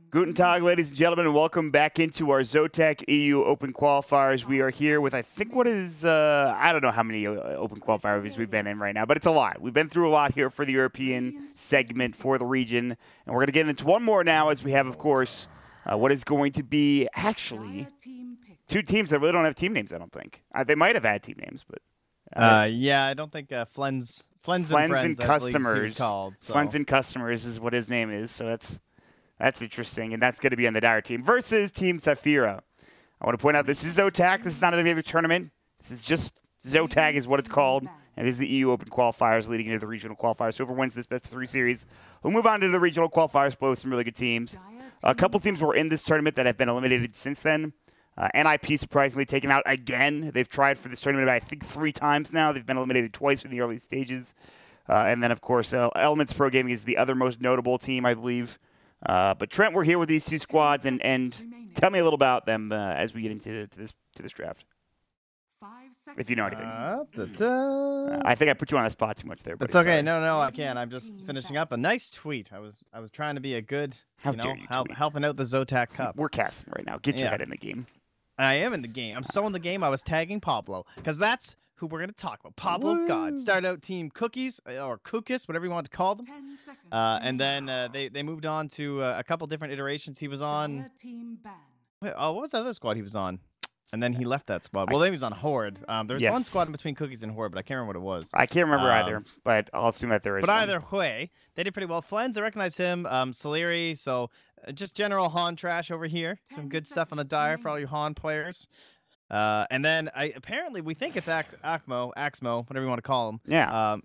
Guten Tag, ladies and gentlemen, and welcome back into our Zotac EU Open Qualifiers. We are here with, I think, what is, I don't know how many Open Qualifiers we've been in right now, but it's a lot. We've been through a lot here for the European segment for the region, and we're going to get into one more now as we have, of course, what is going to be actually two teams that really don't have team names, I don't think. They might have had team names, but... yeah, I don't think Fens and Friends, and Customers. Called, so. Fens and Customers is what his name is, so that's interesting, and that's going to be on the Dire team versus Team Saphira. I want to point out this is Zotac. This is not any other tournament. This is just Zotac is what it's called, and it is the EU Open Qualifiers leading into the regional qualifiers. So whoever wins this best-of-3 series will move on to the regional qualifiers, play with some really good teams. A couple teams were in this tournament that have been eliminated since then. NIP surprisingly taken out again. They've tried for this tournament, I think, 3 times now. They've been eliminated twice in the early stages. And then, of course, Elements Pro Gaming is the other most notable team, I believe. But Trent, we're here with these two squads, and tell me a little about them as we get into this draft. If you know anything. I think I put you on the spot too much there. It's okay. Sorry. No, I can't. I'm just finishing up a nice tweet. I was trying to be a good, helping out the Zotac Cup. We're casting right now. Get your head in the game. I am in the game. I'm so in the game. I was tagging Pablo because that's who we're going to talk about. Pablo God. Started out Team Cookies or Kukis, whatever you want to call them. And then they moved on to a couple different iterations. He was on. Wait, what was the other squad he was on? And then he left that squad. Well, then he was on Horde. There's one squad in between Cookies and Horde, but I can't remember what it was. I can't remember either, but I'll assume that there is. But either way, they did pretty well. Flens, I recognize him. Saleri, so just general Han trash over here. Some good stuff on the Dire for all you Han players. And then apparently we think it's Axmo, whatever you want to call him. Yeah.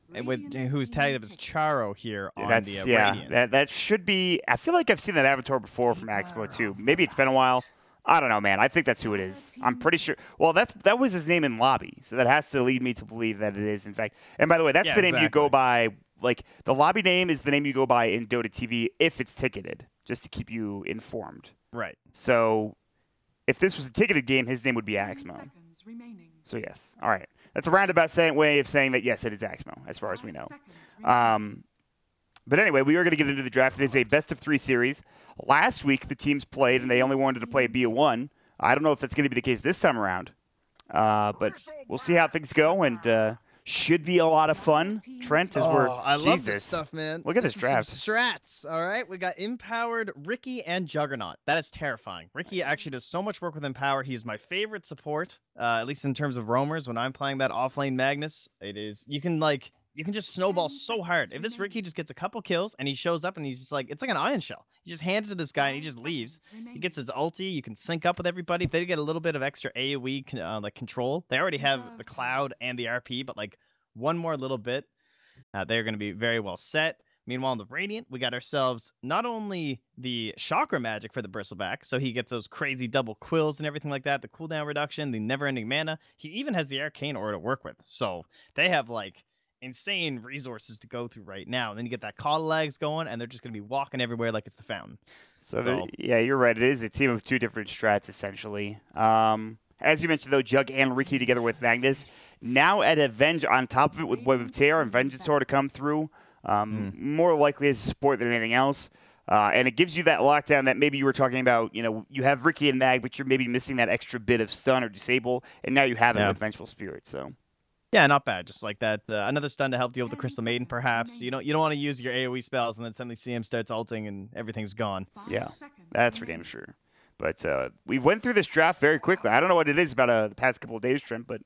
Who's tagged up as Charo here on the Radiant. That should be. I feel like I've seen that avatar before from Axmo too. Maybe it's been a while. I don't know, man. I think that's who it is. I'm pretty sure. Well, that was his name in lobby, so that has to lead me to believe that it is, in fact. And by the way, that's the name you go by. Like, the lobby name is the name you go by in Dota TV if it's ticketed, just to keep you informed. Right. So, if this was a ticketed game, his name would be Axmo. So, yes. All right. That's a roundabout way of saying that, yes, it is Axmo, as far as we know. But anyway, we are going to get into the draft. It is a best-of-3 series. Last week, the teams played, and they only wanted to play a BO1. I don't know if that's going to be the case this time around. But we'll see how things go, and should be a lot of fun. Trent, as we're... I love this stuff, man. Look at this draft. Strats, all right? We got Empowered, Ricky, and Juggernaut. That is terrifying. Ricky actually does so much work with Empower. He's my favorite support, at least in terms of roamers. When I'm playing that offlane Magnus, it is... You can just snowball so hard. If this Ricky just gets a couple kills and he shows up and he's just like, it's like an iron shell. You just hand it to this guy and he just leaves. He gets his ulti. You can sync up with everybody. If they get a little bit of extra AoE like control, they already have the Cloud and the RP, but like one more little bit, they're going to be very well set. Meanwhile, in the Radiant, we got ourselves not only the Chakra magic for the Bristleback, so he gets those crazy double quills and everything like that, the cooldown reduction, the never-ending mana. He even has the Arcane Aura to work with. So they have like insane resources to go through right now. And then you get that Coddle Legs going, and they're just going to be walking everywhere like it's the fountain. So yeah, you're right. It is a team of 2 different strats, essentially. As you mentioned, though, Jug and Ricky together with Magnus. Now at Avenge on top of it with Web of Terror and Vengeance Sword to come through. More likely as a support than anything else. And it gives you that lockdown that maybe you were talking about. You know, you have Ricky and Mag, but you're maybe missing that extra bit of stun or disable. And now you have it with Vengeful Spirit, so... Yeah, not bad. Just like that. Another stun to help deal with the Crystal Maiden, perhaps. You don't want to use your AoE spells and then suddenly see him starts ulting and everything's gone. Yeah, that's for damn sure. But we went through this draft very quickly. I don't know what it is about the past couple of days, Trent, but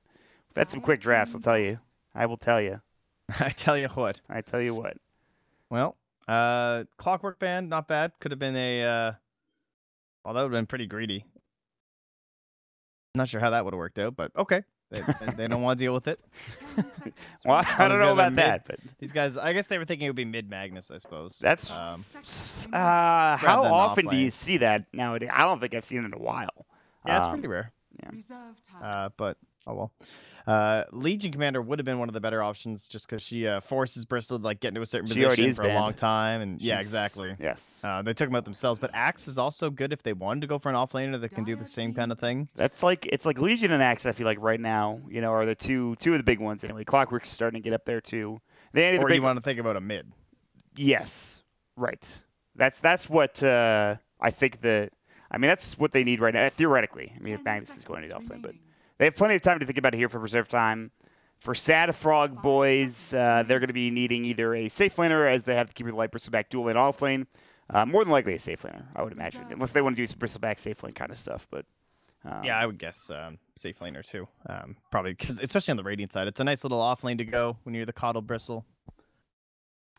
we've had some quick drafts, I'll tell you. I will tell you. I tell you what. I tell you what. Well, Clockwork Band, not bad. Could have been a... well, that would have been pretty greedy. Not sure how that would have worked out, but okay. They don't want to deal with it. Well, I don't know about that, but these guys, I guess they were thinking it would be mid Magnus, I suppose. That's how often do you see that nowadays? I don't think I've seen it in a while. Yeah, it's pretty rare. Yeah. But oh well. Legion Commander would have been one of the better options just because she forces Bristol to like get into a certain position for a long time. And yeah, exactly. Yes. They took them out themselves. But Axe is also good if they wanted to go for an offlaner that can do the same kind of thing. It's like Legion and Axe, I feel like right now, you know, are the two of the big ones anyway. Clockwork's starting to get up there too. Or you want to think about a mid. Yes. Right. That's what I think that's what they need right now, theoretically. I mean, if Magnus is going to offlane, but they have plenty of time to think about it here for preserve time. For Sad Frog boys, they're going to be needing either a safe laner, as they have to keep the light bristleback dual lane offlane. More than likely a safe laner, I would imagine, unless they want to do some bristleback safe lane kind of stuff. But yeah, I would guess safe laner too. Probably because, especially on the Radiant side, it's a nice little off lane to go when you're the Coddle Bristle.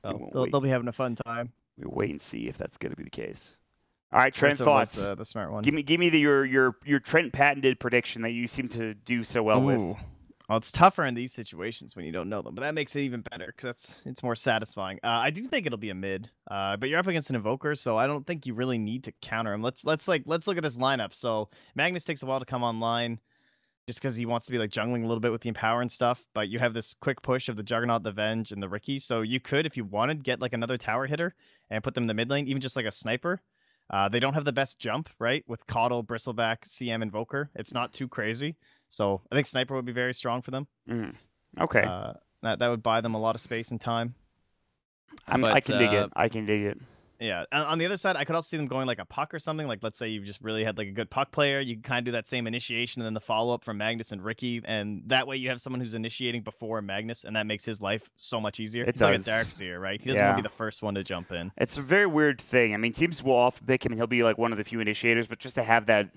So they'll be having a fun time. We'll wait and see if that's going to be the case. All right, Trent, So thoughts? the smart one. Give me your Trent patented prediction that you seem to do so well with. Well, it's tougher in these situations when you don't know them, but that makes it even better because it's more satisfying. I do think it'll be a mid, but you're up against an Invoker, so I don't think you really need to counter him. Let's look at this lineup. So Magnus takes a while to come online, just because he wants to be like jungling a little bit with the Empower and stuff. But you have this quick push of the Juggernaut, the Venge, and the Riki. So you could, if you wanted, get like another tower hitter and put them in the mid lane, even just like a sniper. They don't have the best jump, right? With Coddle, Bristleback, CM, Invoker. It's not too crazy. So I think Sniper would be very strong for them. Okay. That would buy them a lot of space and time. I can dig it. I can dig it. Yeah. On the other side, I could also see them going like a Puck or something. Like, let's say you've just really had like a good Puck player. You can kind of do that same initiation and then the follow-up from Magnus and Riki. And that way you have someone who's initiating before Magnus, and that makes his life so much easier. It's like a Darkseer, right? He doesn't want to be the first one to jump in. It's a very weird thing. I mean, teams will often pick him, and he'll be like one of the few initiators, but just to have that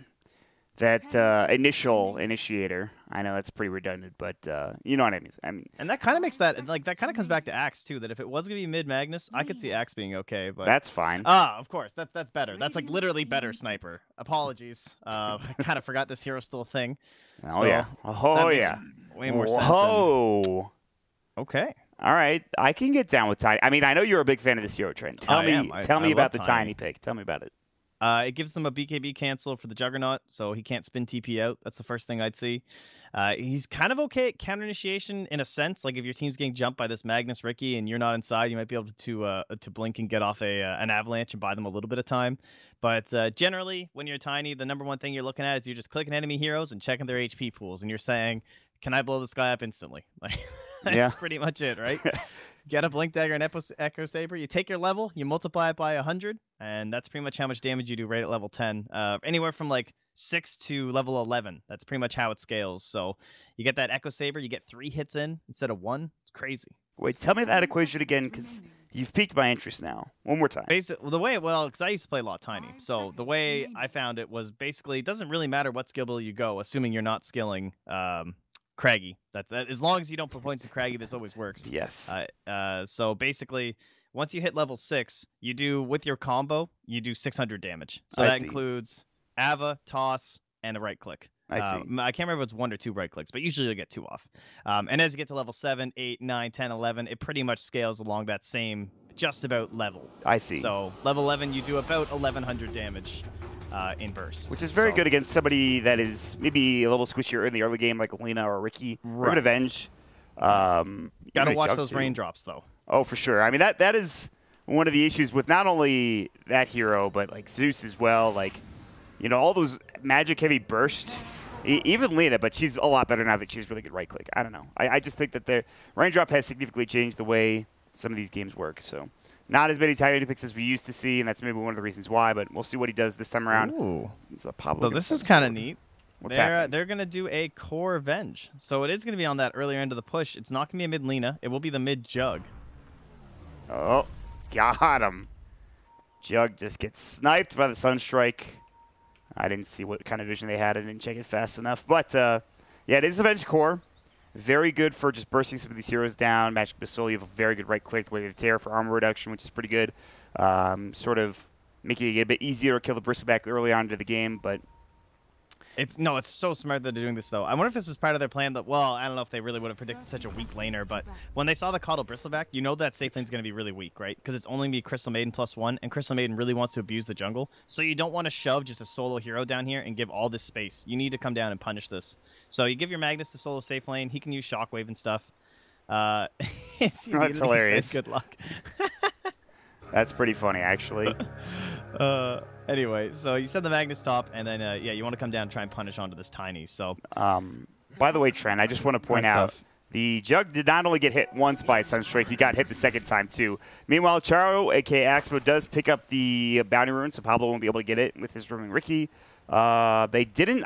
initial initiator, I know that's pretty redundant, but you know what I mean. And that kind of makes that that kind of comes back to Axe too. That if it was gonna be mid Magnus, I could see Axe being okay, but that's fine. Of course, that's better. That's like literally better Sniper. Apologies, I kind of forgot this hero's still a thing. Oh yeah, way more sense. Oh, okay. All right, I can get down with Tiny. I mean, I know you're a big fan of this hero trend. Tell me about the Tiny pick. Tell me about it. It gives them a BKB cancel for the Juggernaut, so he can't spin TP out. That's the first thing I'd see. He's kind of okay at counter initiation in a sense. Like if your team's getting jumped by this Magnus Riki and you're not inside, you might be able to blink and get off an avalanche and buy them a little bit of time. But generally, when you're Tiny, the number one thing you're looking at is you're just clicking enemy heroes and checking their HP pools, and you're saying, "Can I blow this guy up instantly?" Like that's pretty much it, right? Get a Blink Dagger and Echo Saber. You take your level, you multiply it by 100, and that's pretty much how much damage you do right at level 10. Anywhere from like 6 to level 11. That's pretty much how it scales. So you get that Echo Saber, you get 3 hits in instead of 1. It's crazy. Wait, tell me that equation again, because you've piqued my interest now. One more time. Because I used to play a lot Tiny. So the way I found it was basically, it doesn't really matter what skill build you go, assuming you're not skilling Craggy. That as long as you don't put points to Craggy, this always works. Yes. So basically, once you hit level 6, you do with your combo, you do 600 damage. So that includes Ava, Toss, and a right click. I see. I can't remember if it's 1 or 2 right clicks, but usually you'll get 2 off. And as you get to level 7, 8, 9, 10, 11, it pretty much scales along that same just about level. I see. So level 11, you do about 1100 damage. In burst, which is very good against somebody that is maybe a little squishier in the early game, like Lena or Riki, or even Avenge. Gotta watch those raindrops, though. Oh, for sure. I mean, that is one of the issues with not only that hero, but like Zeus as well. Like, you know, all those magic-heavy burst. Even Lena, but she's a lot better now that she's really good right-click. I don't know. I just think that the raindrop has significantly changed the way some of these games work. So. Not as many Tiny picks as we used to see, and that's maybe one of the reasons why, but we'll see what he does this time around. Ooh. So this is kind of neat. What's happening? They're going to do a core Venge. So it is going to be on that earlier end of the push. It's not going to be a mid Lena. It will be the mid Jug. Oh, got him. Jug just gets sniped by the Sunstrike. I didn't see what kind of vision they had. I didn't check it fast enough. But, yeah, it is a Venge core. Very good for just bursting some of these heroes down. Magic Missile, you have a very good right-click. The way of Tear for armor reduction, which is pretty good. Sort of making it a bit easier to kill the Bristleback early on into the game, but... It's so smart that they're doing this, though. I wonder if this was part of their plan. That well, I don't know if they really would have predicted such a weak laner, but when they saw the Coddle Bristleback, you know that safe lane's going to be really weak, right? Because it's only going to be Crystal Maiden +1, and Crystal Maiden really wants to abuse the jungle. So you don't want to shove just a solo hero down here and give all this space. You need to come down and punish this. So you give your Magnus the solo safe lane. He can use Shockwave and stuff. That's hilarious. Good luck. That's pretty funny, actually. Anyway, so you said the Magnus top, and then, yeah, you want to come down and try and punish onto this Tiny, so... By the way, Trent, I just want to point out The Jug did not only get hit once by Sunstrike, he got hit the second time too. Meanwhile, Charo, aka Axmo, does pick up the Bounty Rune, so Pablo won't be able to get it with his rooming Ricky. They didn't.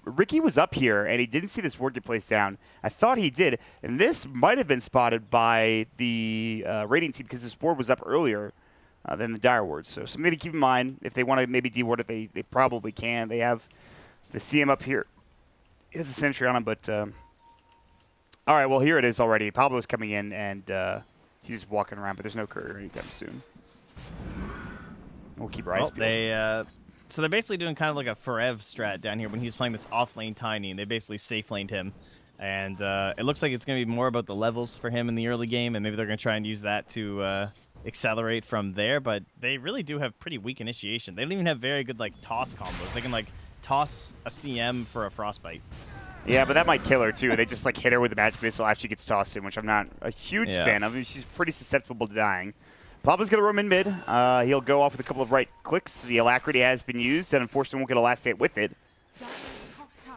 Ricky was up here, and he didn't see this ward get placed down. I thought he did, and this might have been spotted by the Radiant team because this ward was up earlier than the Dire ward. So something to keep in mind. If they want to maybe de-ward it, they probably can. They have the CM up here. He has a sentry on him, but... all right, well, here it is already. Pablo's coming in, and he's just walking around, but there's no courier anytime soon. We'll keep our eyes peeled. So they're basically doing kind of like a Forev strat down here when he was playing this off-lane Tiny, and they basically safe-laned him. And it looks like it's going to be more about the levels for him in the early game, and maybe they're going to try and use that to accelerate from there. But they really do have pretty weak initiation. They don't even have very good, like, toss combos. They can, like, toss a CM for a Frostbite. Yeah, but that might kill her, too. They just, like, hit her with a magic missile after she gets tossed in, which I'm not a huge fan of. She's pretty susceptible to dying. Pablo's going to roam in mid. He'll go off with a couple of right clicks. The Alacrity has been used, and unfortunately won't get a last hit with it.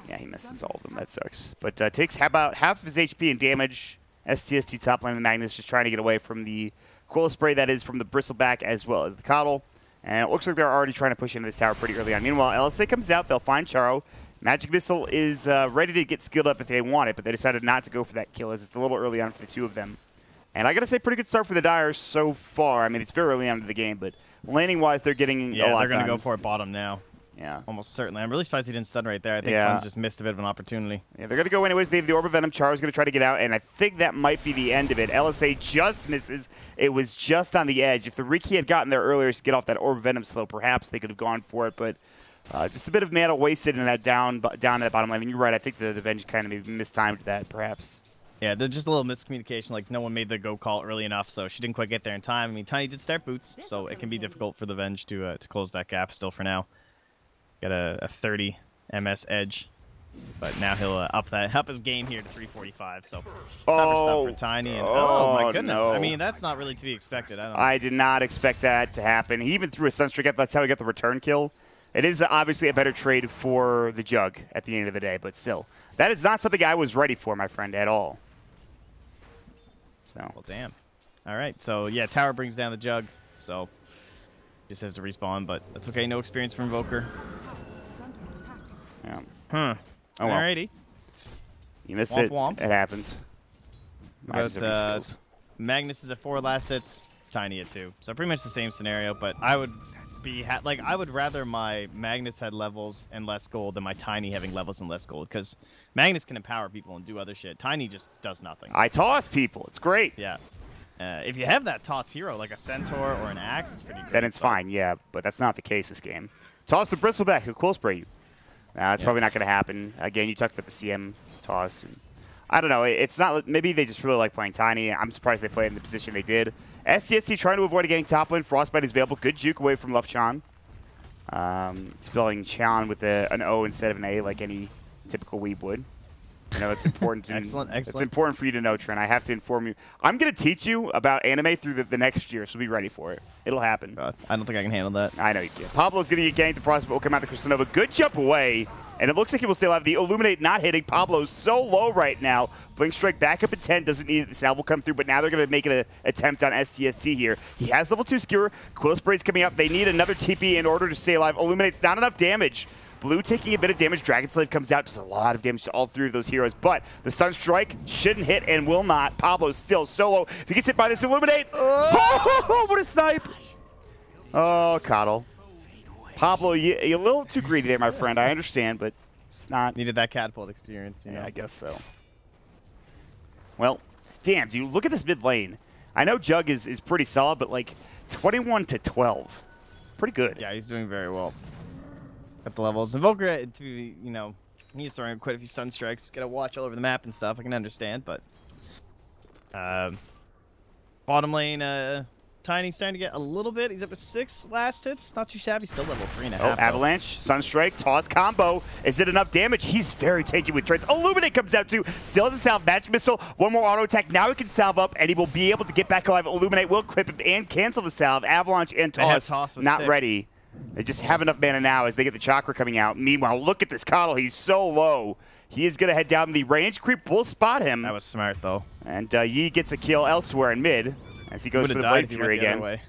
Yeah, he misses all of them. That sucks. But takes about half of his HP and damage. STST top lane of Magnus just trying to get away from the Quilla Spray, that is, from the Bristleback as well as the Coddle. And it looks like they're already trying to push into this tower pretty early on. Meanwhile, LSA comes out. They'll find Charo. Magic Missile is ready to get skilled up if they want it, but they decided not to go for that kill as it's a little early on for the two of them. And I got to say, pretty good start for the Dire so far. I mean, it's very early on in the game, but laning-wise, they're getting a lot Yeah, they're going to go for it bottom now. Yeah. Almost certainly. I'm really surprised he didn't stun right there. I think Fens just missed a bit of an opportunity. Yeah, they're going to go anyways. They have the Orb of Venom. Charo's going to try to get out, and I think that might be the end of it. LSA just misses. It was just on the edge. If the Riki had gotten there earlier to get off that Orb of Venom slow, perhaps they could have gone for it, but just a bit of mana wasted in that down in that bottom lane. And you're right. I think the Venge kind of mistimed that, perhaps. Yeah, there's just a little miscommunication. Like, no one made the go call early enough, so she didn't quite get there in time. I mean, Tiny did start boots, so it can be difficult for the Venge to close that gap still for now. Got a 30 MS edge, but now he'll up his game here to 345. So tougher stuff for Tiny. And, oh my goodness! No. I mean, that's not really to be expected. I did not expect that to happen. He even threw a Sunstreak. That's how he got the return kill. It is obviously a better trade for the Jug at the end of the day, but still, that is not something I was ready for, my friend, at all. So. Well, damn. All right. So yeah, tower brings down the Jug. So just has to respawn, but that's okay. No experience from Invoker. Yeah. Huh. Oh, well. Alrighty. You missed Womp it. womp. It happens. But, Magnus is at 4 last hits, Tiny at 2. So pretty much the same scenario, but I would be I would rather my Magnus had levels and less gold than my Tiny having levels and less gold, because Magnus can empower people and do other shit. Tiny just does nothing. I toss people. It's great. Yeah. If you have that toss hero like a Centaur or an Axe, it's pretty good. Then it's fine, yeah, but that's not the case this game. Toss the Bristleback. He'll Quill Spray you. That's probably not going to happen. Again, you talked about the CM toss. And I don't know. It's not. Maybe they just really like playing Tiny. I'm surprised they played in the position they did. SCSC trying to avoid getting top lane. Frostbite is available. Good juke away from Lufchan. Spelling Chan with an O instead of an A like any typical weeb would. I know it's important. Excellent. It's important for you to know, Trent. I have to inform you. I'm going to teach you about anime through the next year, so be ready for it. It'll happen. God, I don't think I can handle that. I know you can. Pablo's going to get ganked. The Frostbite will come out the Crystal Nova. Good jump away. And it looks like he will still have the Illuminate not hitting. Pablo's so low right now. Blink Strike back up at 10. Doesn't need it. The salve will come through, but now they're going to make an attempt on STST here. He has level 2 Skewer. Quill Spray's coming up. They need another TP in order to stay alive. Illuminate's not enough damage. Blue taking a bit of damage. Dragon Slave comes out. Does a lot of damage to all three of those heroes. But the Sunstrike shouldn't hit and will not. Pablo's still solo. If he gets hit by this Illuminate. Oh, what a snipe. Oh, Coddle. Pablo, you're a little too greedy there, my friend. I understand, but it's not. Needed that catapult experience. You know? Yeah, I guess so. Well, damn, dude, look at this mid lane. I know Jug is pretty solid, but like 21 to 12. Pretty good. Yeah, he's doing very well at the levels. Invoker, to be, you know, he's throwing quite a few Sunstrikes. Got to watch all over the map and stuff. I can understand, but bottom lane, Tiny's starting to get a little bit. He's up to 6 last hits. Not too shabby. Still level 3.5. Oh, Avalanche, Sunstrike, Toss combo. Is it enough damage? He's very tanky with trades. Illuminate comes out too. Still has a salve. Magic Missile. One more auto attack. Now he can salve up, and he will be able to get back alive. Illuminate will clip him and cancel the salve. Avalanche and Toss not ready. They just have enough mana now as they get the Chakra coming out. Meanwhile, look at this Coddle. He's so low. He is going to head down the range. Creep will spot him. That was smart, though. And Yi gets a kill elsewhere in mid as he goes for the Blade Fury again.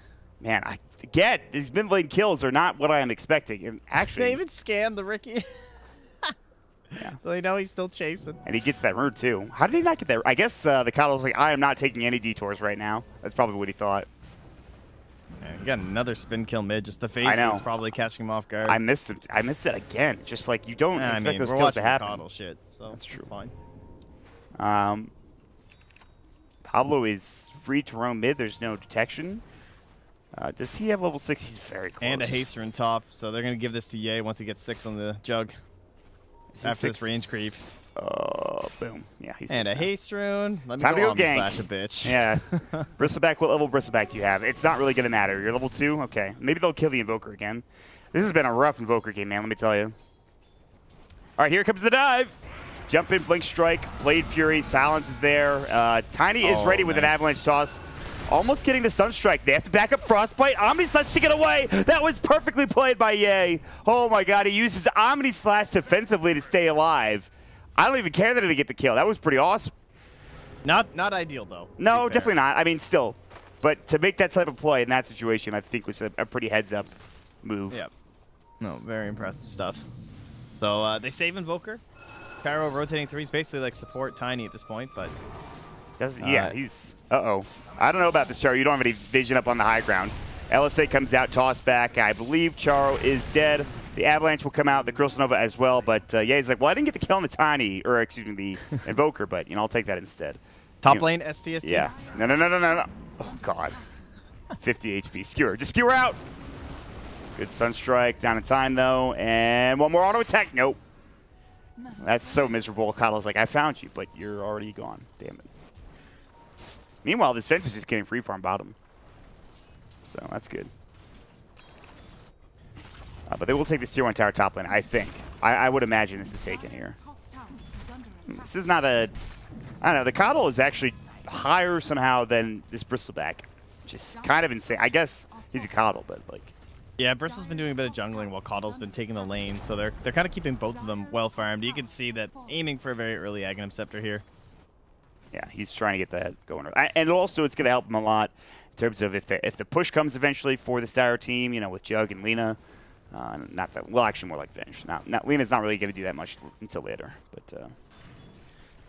Man, again, these mid lane kills are not what I am expecting. And actually, they even scanned the Ricky. Yeah. So they know he's still chasing. And he gets that rune, too. How did he not get that? I guess the Coddle's like, I am not taking any detours right now. That's probably what he thought. Yeah, you got another spin kill mid. Just the phase is probably catching him off guard. I missed him. I missed it again. Just like you don't expect those kills to happen. Coddle shit, so that's true. It's fine. Pablo is free to roam mid. There's no detection. Does he have level 6? He's very close. And a haster in top, so they're going to give this to Ye once he gets 6 on the jug. After this range creep. Boom. Yeah, he's and a haste rune. Let me Time to go gank. Slash a bitch. Yeah. Bristleback, what level Bristleback do you have? It's not really going to matter. You're level 2? Okay. Maybe they'll kill the Invoker again. This has been a rough Invoker game, man, let me tell you. All right, here comes the dive. Jump in, Blink Strike, Blade Fury, Silence is there. Tiny is ready with an Avalanche Toss. Almost getting the Sunstrike. They have to back up Frostbite. Omni Slash to get away. That was perfectly played by Ye. Oh my god, he uses Omni Slash defensively to stay alive. I don't even care that he didn't get the kill. That was pretty awesome. Not ideal, though. No, definitely not. I mean, still. But to make that type of play in that situation, I think was a pretty heads-up move. Yeah. No, very impressive stuff. So they save Invoker. Pyro rotating 3 is basically like support Tiny at this point, but... yeah, he's... Uh-oh. I don't know about this, Charo. You don't have any vision up on the high ground. LSA comes out, toss back. I believe Charo is dead. The Avalanche will come out, the Crystal Nova as well, but yeah, he's like, well, I didn't get the kill on the Tiny, or excuse me, the Invoker, but, you know, I'll take that instead. Top lane, STST? Yeah. No. Oh, God. 50 HP. Skewer. Just skewer out. Good Sunstrike. Down in time, though. And one more auto attack. Nope. That's so miserable. Coddle's like, I found you, but you're already gone. Damn it. Meanwhile, this Fens is just getting free farm bottom. So that's good. But they will take this tier 1 tower top lane, I think. I would imagine this is taken here. This is not a... I don't know. The Coddle is actually higher somehow than this Bristleback, which is kind of insane. I guess he's a Coddle, but like... Yeah, Bristle's been doing a bit of jungling while Coddle's been taking the lane, so they're kind of keeping both of them well farmed. You can see that aiming for a very early Aghanim Scepter here. Yeah, he's trying to get that going. And also, it's going to help him a lot in terms of if the push comes eventually for the Dire team, you know, with Jug and Lina. Not that, well, actually more like Venge. Lina's not really going to do that much until later, but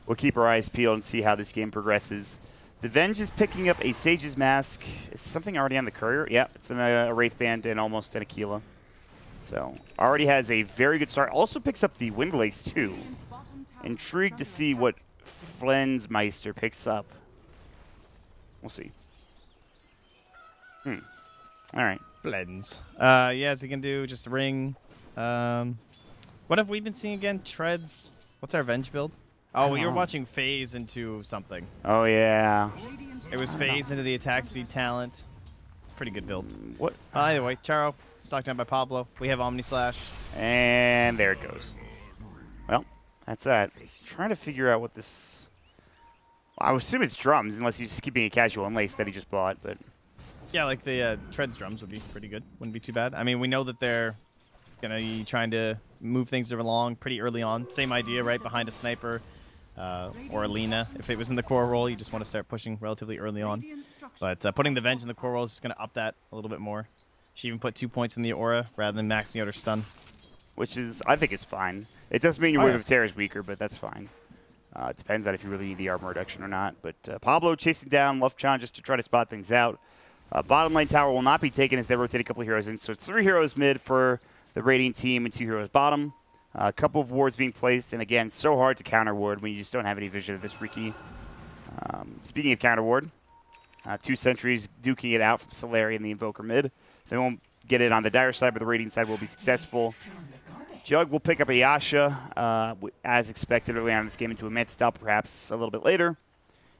we'll keep our eyes peeled and see how this game progresses. The Venge is picking up a Sage's Mask. Is something already on the Courier? Yeah, it's in a Wraith Band and almost an Aquila. So already has a very good start. Also picks up the Windlace too. Intrigued to see what Flensmeister picks up. We'll see. All right. Flens. Yeah, as he can do just ring. What have we been seeing again? Treads. What's our Venge build? Oh, we were watching phase into something. Oh yeah. It was phase into the attack speed talent. Pretty good build. What? Either way, Charo stocked down by Pablo. We have Omni Slash. And there it goes. Well, that's that. Trying to figure out what this... I would assume it's drums, unless he's just keeping a casual unlace that he just bought, but... Yeah, like the Treads drums would be pretty good. Wouldn't be too bad. I mean, we know that they're going to be trying to move things along pretty early on. Same idea, right? Behind a sniper or a Lina. If it was in the core role, you just want to start pushing relatively early on. But putting the Venge in the core role is just going to up that a little bit more. She even put 2 points in the aura rather than maxing out her stun. Which is, I think it's fine. It does mean your Wave of Terror is weaker, but that's fine. It depends on if you really need the armor reduction or not. But Pablo chasing down Lufchan just to try to spot things out. Bottom lane tower will not be taken as they rotate a couple of heroes in. So it's 3 heroes mid for the Radiant team and 2 heroes bottom. A couple of wards being placed. And again, so hard to counter ward when you just don't have any vision of this Riki. Speaking of counter ward, 2 sentries duking it out from Solari and the Invoker mid. They won't get it on the Dire side, but the Radiant side will be successful. Jug will pick up a Yasha, as expected early on in this game, into a mid stop, perhaps a little bit later.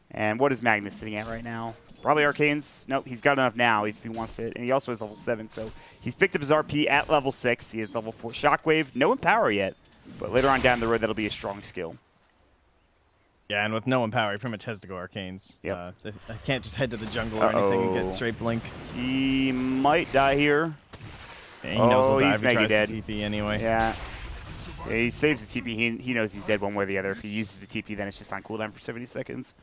And what is Magnus sitting at right now? Probably Arcanes. Nope, he's got enough now if he wants it. And he also has level 7, so he's picked up his RP at level 6. He has level 4 Shockwave. No Empower yet, but later on down the road, that'll be a strong skill. Yeah, and with no Empower, he pretty much has to go Arcanes. Yep. I can't just head to the jungle or anything and get straight Blink. He might die here. Yeah, he knows he'll die he's if he mega tries dead. to TP anyway. Yeah. Yeah, he saves the TP. He knows he's dead one way or the other. If he uses the TP, then it's just on cooldown for 70 seconds.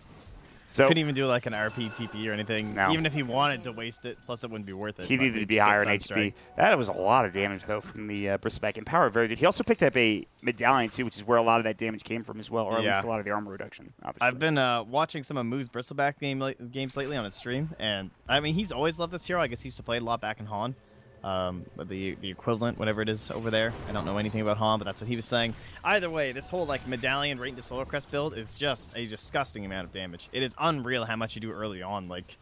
So couldn't even do like an RP TP or anything. No. Even if he wanted to waste it, plus it wouldn't be worth it. He needed to be higher in HP. That was a lot of damage, though, from the Bristleback. And power, very good. He also picked up a medallion, too, which is where a lot of that damage came from as well, or at least a lot of the armor reduction, obviously. I've been watching some of Moo's Bristleback games lately on his stream, and I mean, he's always loved this hero. I guess he used to play it a lot back in Han. The equivalent, whatever it is over there. I don't know anything about Han, but that's what he was saying. Either way, this whole like medallion right into Solar Crest build is just a disgusting amount of damage. It is unreal how much you do early on. Like,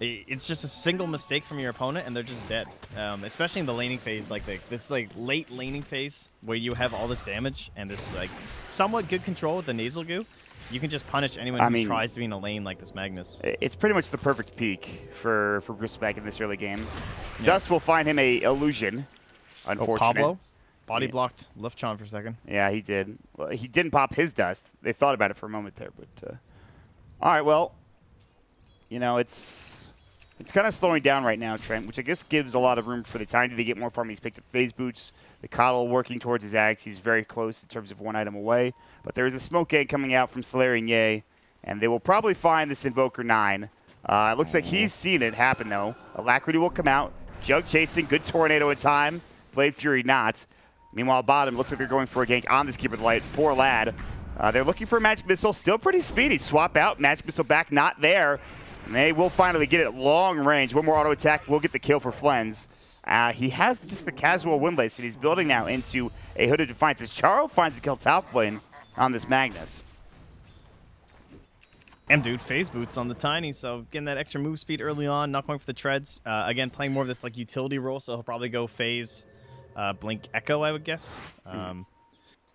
it's just a single mistake from your opponent and they're just dead. Especially in the laning phase, like this like late laning phase where you have all this damage and this like somewhat good control with the nasal goo. You can just punish anyone who tries to be in a lane like this Magnus. It's pretty much the perfect peak for Bristleback in this early game. Yeah. Dust will find him a illusion. Unfortunate. Oh, Pablo body blocked Luftchan for a second. Yeah, he did. Well, he didn't pop his dust. They thought about it for a moment there, but all right. Well, you know, it's kind of slowing down right now, Trent, which I guess gives a lot of room for the Tiny to get more farm. He's picked up phase boots. The Coddle working towards his axe. He's very close in terms of one item away. But there is a smoke egg coming out from Solari and Ye, and they will probably find this Invoker 9. It looks like he's seen it happen, though. Alacrity will come out. Jug chasing. Good Tornado in time. Blade Fury not. Meanwhile, bottom, looks like they're going for a gank on this Keeper of the Light. Poor lad. They're looking for a Magic Missile. Still pretty speedy. Swap out. Magic Missile back. Not there. And they will finally get it at long range. One more auto attack will get the kill for Fens. He has just the casual windlace that he's building now into a Hood of Defiance. As Charo finds a kill top lane on this Magnus. And dude, phase boots on the Tiny, so getting that extra move speed early on, not going for the treads. Again, playing more of this like utility role, so he'll probably go phase, blink echo, I would guess. And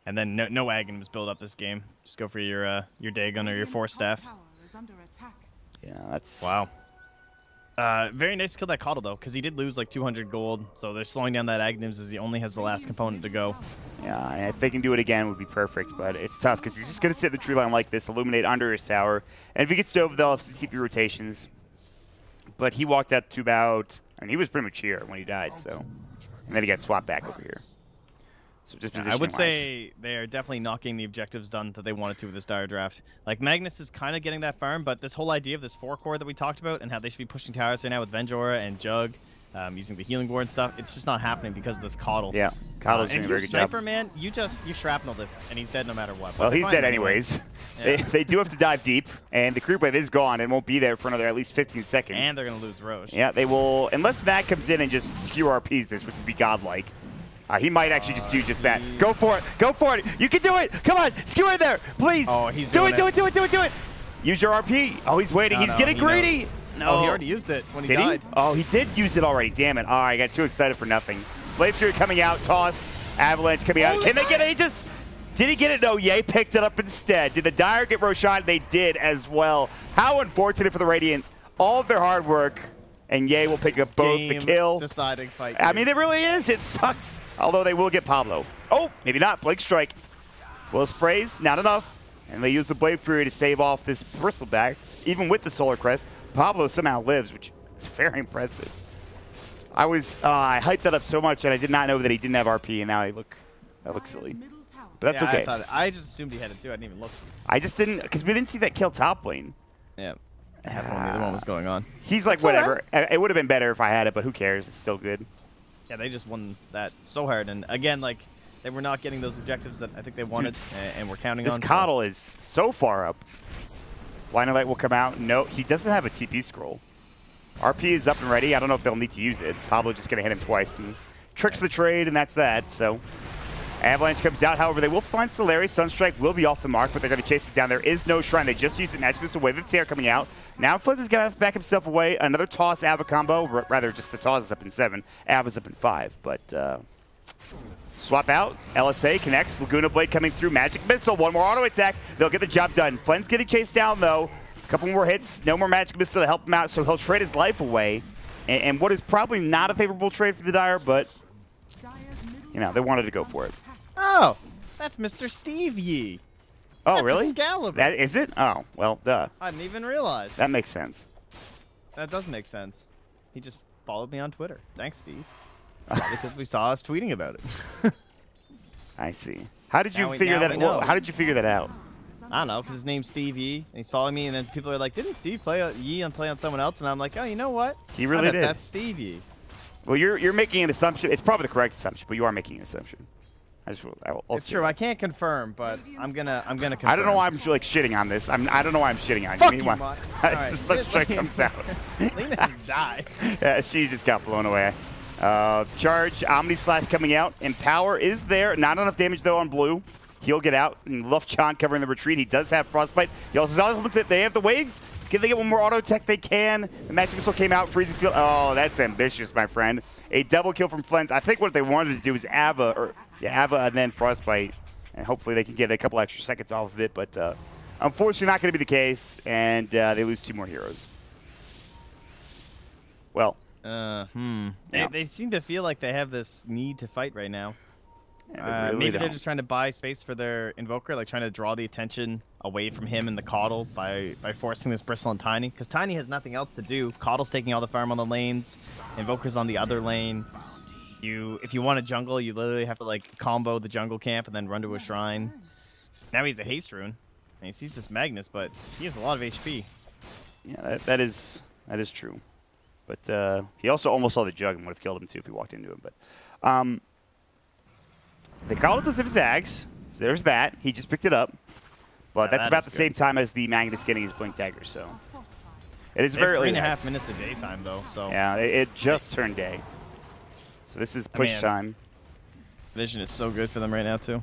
then no Aghanims build up this game. Just go for your Dagon or your Force Staff. Yeah, that's wow. Very nice to kill that Coddle, though, because he did lose like 200 gold, so they're slowing down that Aghanims as he only has the last component to go. Yeah, and if they can do it again, it would be perfect, but it's tough because he's just going to sit in the tree line like this, illuminate under his tower, and if he gets Dove, they'll have some TP rotations. But he walked out to about, I mean, he was pretty much here when he died, so, and then he got swapped back over here. So just I would say they are definitely not getting the objectives done that they wanted to with this dire draft. Like, Magnus is kind of getting that farm, but this whole idea of this 4-core that we talked about and how they should be pushing towers right now with Venjora and Jug, using the healing board and stuff, it's just not happening because of this Coddle. Yeah, Coddle's doing a very good job. Sniper, man, you shrapnel this, and he's dead no matter what. Well, he's dead anyways. Yeah. They do have to dive deep, and the creep wave is gone and won't be there for another at least 15 seconds. And they're going to lose Roche. Yeah, they will, unless Matt comes in and just skew RPs this, which would be godlike. He might actually just do just that. Go for it. Go for it. You can do it. Come on. Skew in there. Please. Oh, he's do it. Do it. Do it. Do it. Do it. Use your RP. Oh, he's waiting. He's getting greedy. No. Oh, he already used it when he died. He? Oh, he did use it already. Damn it. Oh, I got too excited for nothing. Blade Fury coming out. Toss. Avalanche coming out. Can they get Aegis? Did he get it? No. Ye picked it up instead. Did the Dire get Roshan? They did as well. How unfortunate for the Radiant. All of their hard work. And Ye will pick up both the kill. Deciding fight. I mean, it really is. It sucks. Although they will get Pablo. Oh, maybe not. Blake Strike. Will sprays. Not enough. And they use the Blade Fury to save off this Bristleback. Even with the Solar Crest, Pablo somehow lives, which is very impressive. I hyped that up so much, and I did not know that he didn't have RP, and now that looks silly. But that's okay. I just assumed he had it too. I didn't even look. I just didn't, because we didn't see that kill top lane. Yeah. Neither one was going on. He's like, whatever. Right. It would have been better if I had it, but who cares? It's still good. Yeah, they just won that so hard. And again, like, they were not getting those objectives that I think they wanted and were counting on. This Coddle is so far up. Blinding Light will come out. No, he doesn't have a TP scroll. RP is up and ready. I don't know if they'll need to use it. Pablo just going to hit him twice and tricks the trade, and that's that. So Avalanche comes out. However, they will find Solari. Sunstrike will be off the mark, but they're going to chase him down. There is no shrine. They just used it. Magic Missile, Wave of Tear coming out. Now Fuzz is going to back himself away. Another toss Ava combo. Rather, just the toss is up in 7. Ava's up in 5. But swap out. LSA connects. Laguna Blade coming through. Magic Missile. One more auto attack. They'll get the job done. Flynn's getting chased down, though. A couple more hits. No more Magic Missile to help him out, so he'll trade his life away. And what is probably not a favorable trade for the Dire, but, you know, they wanted to go for it. Oh, that's Mr. Steve Yee. Oh, that's really? Excalibur. That is it? Oh, well, duh. I didn't even realize. That makes sense. That does make sense. He just followed me on Twitter. Thanks, Steve. Probably because we saw us tweeting about it. I see. How did you Now we- figure now that? we Well, know. how did you figure that out? I don't know, because his name's Steve Yi, and he's following me, and then people are like, didn't Steve play Yi and play on someone else? And I'm like, oh, you know what? He really I bet did. That's Steve Yi. Well, you're making an assumption. It's probably the correct assumption, but you are making an assumption. I'll It's see true. that. I can't confirm, but I'm gonna confirm. I don't know why I'm like shitting on this. I don't know why I'm shitting on Fuck you. you, Meanwhile, Mott. All right. such shit comes out. Lena just died. Yeah, she just got blown away. Charge, Omni Slash coming out. Empower is there. Not enough damage, though, on blue. He'll get out. And Luft-Chan covering the retreat. He does have Frostbite. He also has they have the wave. Can they get one more auto tech? They can. The Magic Missile came out. Freezing Field. Oh, that's ambitious, my friend. A double kill from Fens. I think what they wanted to do is Ava and then Frostbite. And hopefully they can get a couple extra seconds off of it. But unfortunately, not going to be the case. And they lose 2 more heroes. Well. They seem to feel like they have this need to fight right now. Yeah, really Maybe they're don't. just trying to buy space for their Invoker, like trying to draw the attention away from him and the Coddle by forcing this Bristle and Tiny. Because Tiny has nothing else to do. Coddle's taking all the farm on the lanes. Invoker's on the other lane. If you want a jungle, you literally have to like combo the jungle camp and then run to a shrine. Now he's a haste rune. And he sees this Magnus, but he has a lot of HP. Yeah, that is true. But he also almost saw the jug and would have killed him too if he walked into him. But the Coddle does have his Zags, so there's that. He just picked it up. But Yeah, that's that about is the good. same time as the Magnus getting his Blink Dagger, so it is They have very late. 3.5 minutes of daytime though, so Yeah, it just turned day. So this is push man. time. vision is so good for them right now too.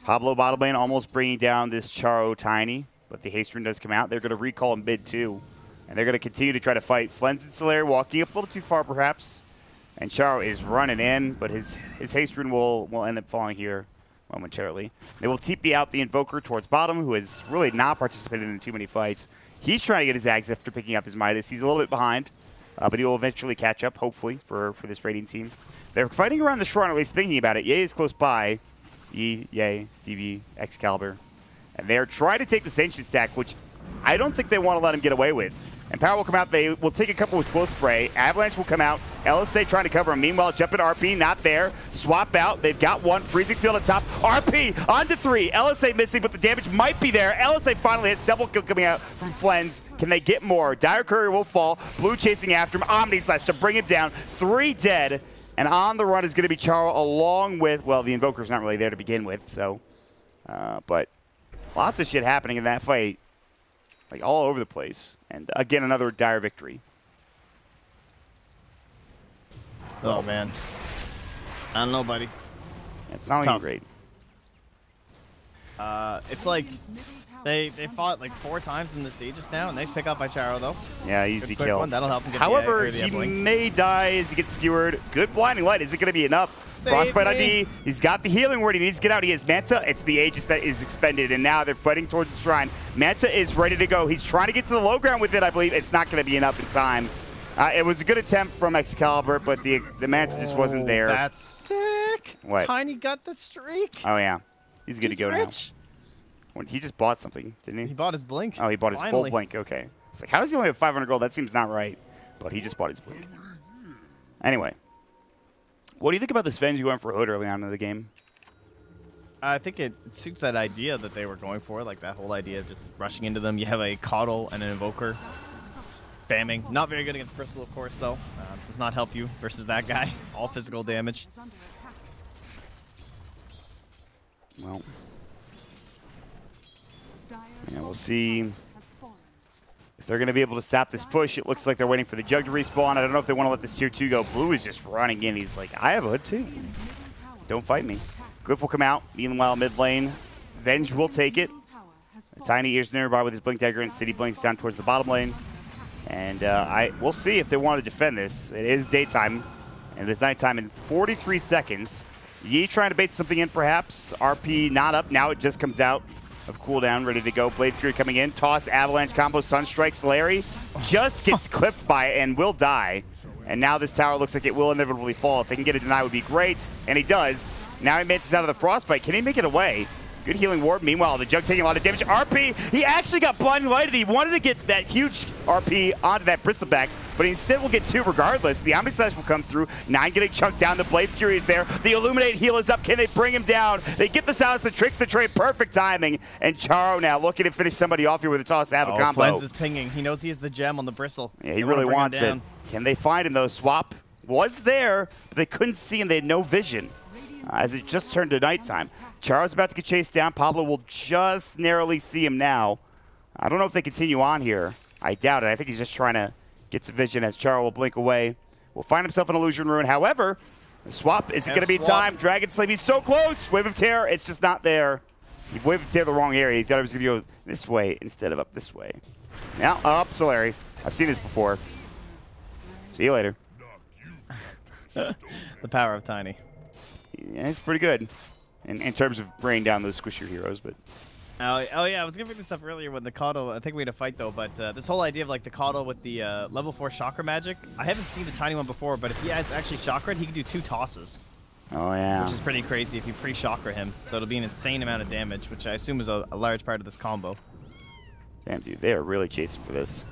Pablo bottom lane almost bringing down this Charo Tiny, but the haste rune does come out. They're going to recall in mid too, and they're going to continue to try to fight. Flens and Solari walking up a little too far perhaps, and Charo is running in, but his haste rune will end up falling here momentarily. They will TP out the Invoker towards bottom, who has really not participated in too many fights. He's trying to get his Zags after picking up his Midas. He's a little bit behind, but he will eventually catch up, hopefully, for this raiding team. They're fighting around the shrine, or at least thinking about it. Ye is close by. Ye, Stevie, Excalibur. And they're trying to take this Ancient stack, which I don't think they want to let him get away with. And Power will come out. They will take a couple with Quill Spray. Avalanche will come out. LSA trying to cover him. Meanwhile, jump in RP, not there. Swap out. They've got one. Freezing Field on top. RP onto 3. LSA missing, but the damage might be there. LSA finally hits. Double kill coming out from Flens. Can they get more? Dire Courier will fall. Blue chasing after him. Omni Slash to bring him down. 3 dead. And on the run is going to be Charo along with, well, the Invoker's not really there to begin with, so. But lots of shit happening in that fight. Like all over the place. And again, another dire victory. Oh man, I don't know, buddy. It's not looking great. It's like they fought like 4 times in the sieges now. Nice pick up by Charo though. Yeah, easy Quick kill. one. That'll help him get However, the he blink. may die as he gets skewered. Good blinding light. Is it going to be enough? Frostbite on D. He's got the healing word. He needs to get out. He has Manta. It's the Aegis that is expended, and now they're fighting towards the shrine. Manta is ready to go. He's trying to get to the low ground with it, I believe. It's not going to be enough in time. It was a good attempt from Excalibur, but the Manta just wasn't there. That's sick. What? Tiny got the streak. Oh, yeah. He's good to go rich. now. He just bought something, didn't he? He bought his blink. Oh, he bought his full blink. Okay. It's like, how does he only have 500 gold? That seems not right. But he just bought his blink. Anyway. What do you think about this Fens going for Hood early on in the game? I think it suits that idea that they were going for, like that whole idea of just rushing into them. You have a Coddle and an Invoker spamming. Not very good against Bristle, of course, though. Does not help you versus that guy. All physical damage. Well, yeah, we'll see if they're going to be able to stop this push. It looks like they're waiting for the Jug to respawn. I don't know if they want to let this tier 2 go. Blue is just running in. He's like, I have a Hood too. Don't fight me. Glyph will come out. Meanwhile, mid lane, Venge will take it. Tiny ears nearby with his Blink Dagger, and City blinks down towards the bottom lane. And we'll see if they want to defend this. It is daytime, and it's nighttime in 43 seconds. Yi trying to bait something in, perhaps. RP not up. Now it just comes out of cooldown, ready to go. Blade Fury coming in. Toss, Avalanche combo, Sunstrikes. Larry just gets clipped by it and will die. And now this tower looks like it will inevitably fall. If they can get a deny, it would be great. And he does. Now he makes it out of the Frostbite. Can he make it away? Good healing ward. Meanwhile, the Jug taking a lot of damage. RP, he actually got blinding lighted. He wanted to get that huge RP onto that Bristleback. but instead will get 2 regardless. The Omni Slash will come through. 9 getting chunked down. The Blade Fury is there. The Illuminate heal is up. Can they bring him down? They get the Silence, the Tricks, the trade. Perfect timing. And Charo now looking to finish somebody off here with a toss to have a combo. Fens is pinging. He knows he has the gem on the bristle. Yeah, he really wants it. Can they find him though? Swap was there, but they couldn't see him. They had no vision as it just turned to nighttime. Charo's about to get chased down. Pablo will just narrowly see him now. I don't know if they continue on here. I doubt it. I think he's just trying to get some vision as Charo will blink away. Will find himself an Illusion Rune. However, the swap isn't going to be time. Dragon Slave, he's so close. Wave of Terror, it's just not there. He Wave of Terror the wrong area. He thought he was going to go this way instead of up this way. Now, up Solari. I've seen this before. See you later. The power of Tiny. Yeah, it's pretty good in terms of bringing down those squishier heroes, but... Oh yeah, I was gonna bring this up earlier when the Caudal. I think we had a fight though, but this whole idea of like the Caudal with the level 4 chakra magic. I haven't seen the tiny one before, but if he has actually chakra, he can do 2 tosses. Oh yeah. Which is pretty crazy if you pre-chakra him. So it'll be an insane amount of damage, which I assume is a large part of this combo. Damn dude, they are really chasing for this.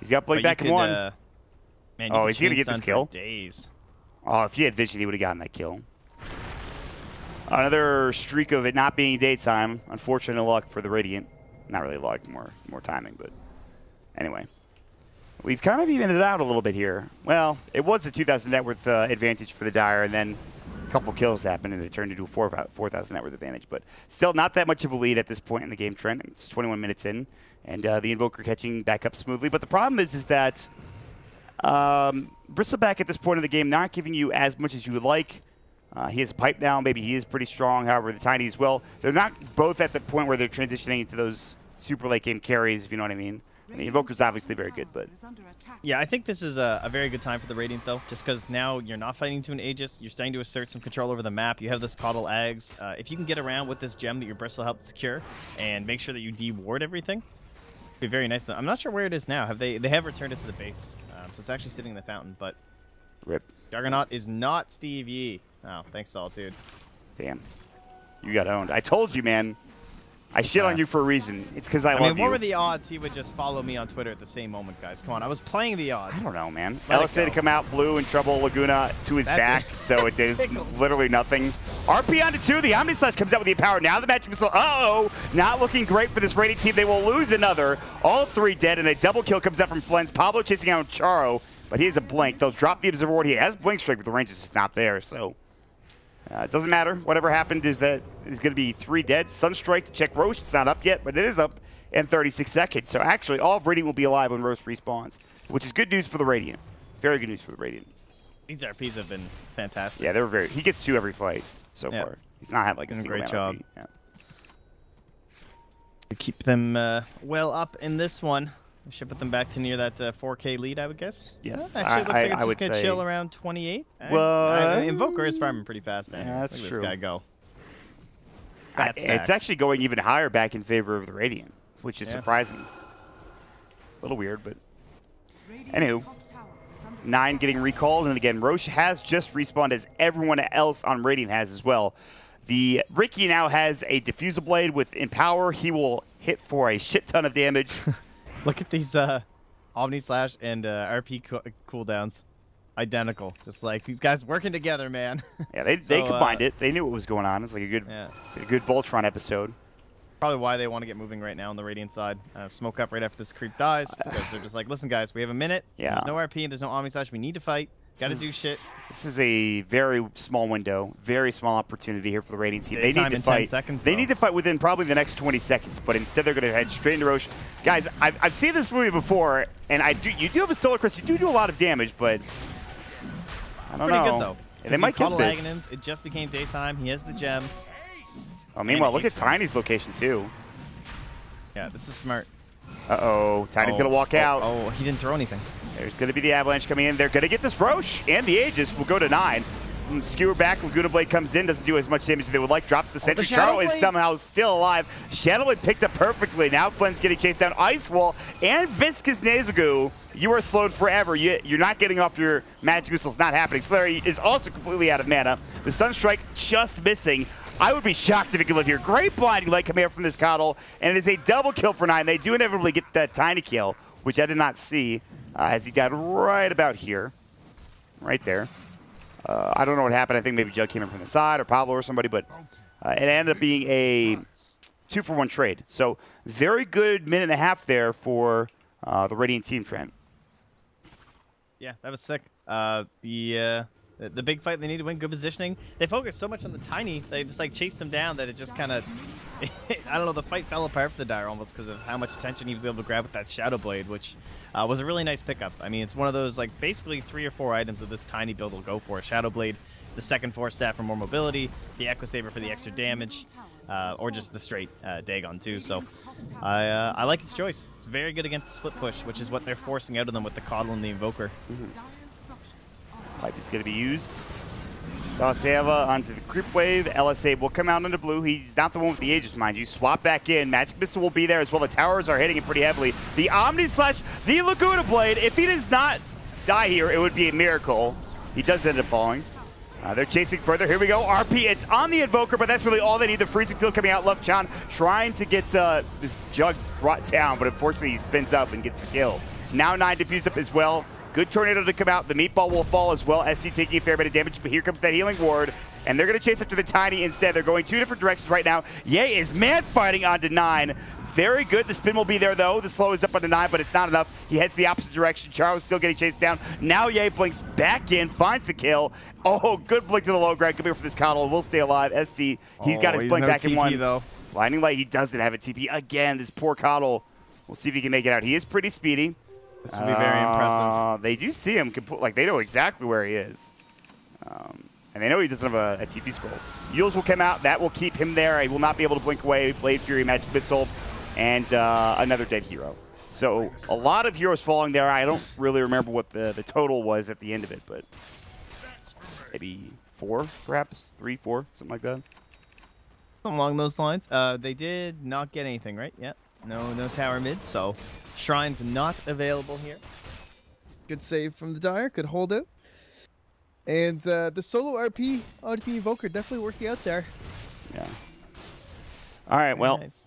He's got Blink back in 1. Man, oh, is he gonna get this kill? Days. Oh, if he had vision, he would have gotten that kill. Another streak of it not being daytime. Unfortunate luck for the Radiant. Not really luck, more timing, but anyway. We've kind of evened it out a little bit here. Well, it was a 2,000 net worth advantage for the Dire, and then a couple kills happened, and it turned into a 4,000 net worth advantage. But still not that much of a lead at this point in the game trend. It's 21 minutes in, and the Invoker catching back up smoothly. But the problem is that Bristleback at this point in the game not giving you as much as you would like. He has a pipe now. Maybe he is pretty strong. However, the Tinies, well, they're not both at the point where they're transitioning into those super late game carries, if you know what I mean. And the Invoker's obviously very good, but... Yeah, I think this is a very good time for the Radiant, though, just because now you're not fighting to an Aegis. You're starting to assert some control over the map. You have this Caudal Ags. If you can get around with this gem that your Bristle helped secure and make sure that you de-ward everything, it'd be very nice. I'm not sure where it is now. They have returned it to the base. So it's actually sitting in the fountain, but... Rip. Juggernaut is not Steve Yee. Oh, thanks, Solitude. Damn. You got owned. I told you, man. I shit on you for a reason. It's because I love mean, you. what were the odds he would just follow me on Twitter at the same moment, guys? Come on, I was playing the odds. I don't know, man. LSA to come out blue and Trouble Laguna to his back, so it is literally nothing. RP onto 2. The Omni Slash comes out with the power. Now the match missile. Uh-oh! Not looking great for this Radiant team. They will lose another. All 3 dead, and a double kill comes out from Fens. Pablo chasing out Charo, but he has a blink. They'll drop the Observer Ward. He has Blink Strike, but the range is just not there, so... it doesn't matter. Whatever happened is that there's going to be 3 dead. Sunstrike to check Roche. It's not up yet, but it is up in 36 seconds. So actually, all of Radiant will be alive when Roche respawns, which is good news for the Radiant. Very good news for the Radiant. These RPs have been fantastic. Yeah, they're very... He gets 2 every fight so far. He's not had like a single great job. RP. Yeah. To keep them well up in this one. We should put them back to near that 4K lead, I would guess. Yes, actually, looks like it's just going to chill around 28. Well, Invoker is farming pretty fast. Yeah, that's Look true. This guy go. It's actually going even higher back in favor of the Radiant, which is surprising. A little weird, but... Anywho, 9 getting recalled, and again, Roche has just respawned as everyone else on Radiant has as well. The Ricky now has a Diffusal Blade with Empower. He will hit for a shit ton of damage. Look at these Omni Slash and RP cooldowns. Identical. Just like these guys working together, man. Yeah, they combined it. They knew what was going on. It's like a good, it's a good Voltron episode. Probably why they want to get moving right now on the Radiant side. Smoke up right after this creep dies. Because they're just like, listen, guys, we have a minute. Yeah. There's no RP, there's no Omni Slash. We need to fight. Got to do shit. This is a very small window, very small opportunity here for the Radiant team. They need to fight. 10 seconds, they need to fight within probably the next 20 seconds, but instead they're going to head straight into Roche. Guys, I've seen this movie before, and you do have a Solar Crest. You do a lot of damage, but I don't know. Pretty good though. Yeah, they might get this. It just became daytime. He has the gem. Oh, meanwhile, look at Tiny's location too. Yeah, this is smart. Uh-oh, Tiny's going to walk out. Oh, he didn't throw anything. There's going to be the Avalanche coming in. They're going to get this Roche, and the Aegis will go to 9. Skewer back, Laguna Blade comes in, doesn't do as much damage as they would like, drops the sentry. Charo is somehow still alive. Shadow Blade picked up perfectly. Now Flynn's getting chased down. Ice Wall and Viscous Nazagoo. You are slowed forever. You're not getting off your magic missiles. Not happening. Slurry is also completely out of mana. The Sunstrike just missing. I would be shocked if it could live here. Great blinding light coming out from this Caudal, and it is a double kill for 9. They do inevitably get that tiny kill, which I did not see. as he died right about here. Right there. I don't know what happened. I think maybe Jug came in from the side or Pablo or somebody, but it ended up being a 2-for-1 trade. So very good minute and a half there for the Radiant team, Trent. Yeah, that was sick. The big fight they need to win, good positioning. They focused so much on the Tiny, they just like chased him down that it just kind of, I don't know, the fight fell apart for the Dire almost because of how much attention he was able to grab with that Shadow Blade, which was a really nice pickup. I mean, it's one of those like basically 3 or 4 items that this Tiny build will go for. Shadow Blade, the second Force Staff for more mobility, the Echo Saber for the extra damage, or just the straight Dagon too. So I like his choice. It's very good against the split push, which is what they're forcing out of them with the Coddle and the Invoker. Light is going to be used. Toss Ava onto the creep wave. LSA will come out into blue. He's not the one with the Aegis, mind you. Swap back in. Magic Missile will be there as well. The towers are hitting it pretty heavily. The Omni Slash, the Laguna Blade. If he does not die here, it would be a miracle. He does end up falling. They're chasing further. Here we go. RP, it's on the Invoker, but that's really all they need. The Freezing Field coming out. Left Chan trying to get this Jug brought down, but unfortunately he spins up and gets the kill. Now 9 diffuse up as well. Good Tornado to come out. The Meatball will fall as well. SC taking a fair bit of damage, but here comes that Healing Ward. And they're going to chase after the Tiny instead. They're going 2 different directions right now. Ye is man fighting onto 9. Very good. The spin will be there, though. The slow is up onto 9, but it's not enough. He heads the opposite direction. Charo's still getting chased down. Now Ye blinks back in, finds the kill. Oh, good blink to the low ground. Come here for this Coddle. Will stay alive. SC, he's got his blink back TP, in 1. Though. Lightning Light, he doesn't have a TP. Again, this poor Coddle. We'll see if he can make it out. He is pretty speedy. This would be very impressive. They do see him. Like, they know exactly where he is. And they know he doesn't have a TP scroll. Yules will come out. That will keep him there. He will not be able to blink away. Blade Fury, Magic Missile, and another dead hero. So a lot of heroes falling there. I don't really remember what the total was at the end of it, but maybe 4, perhaps? 3, 4, something like that. Along those lines. They did not get anything, right? Yeah. No tower mid, so Shrine's not available here. Good save from the Dire, good hold out. And the solo RP onto the Invoker definitely working out there. Yeah. All right, well. Nice.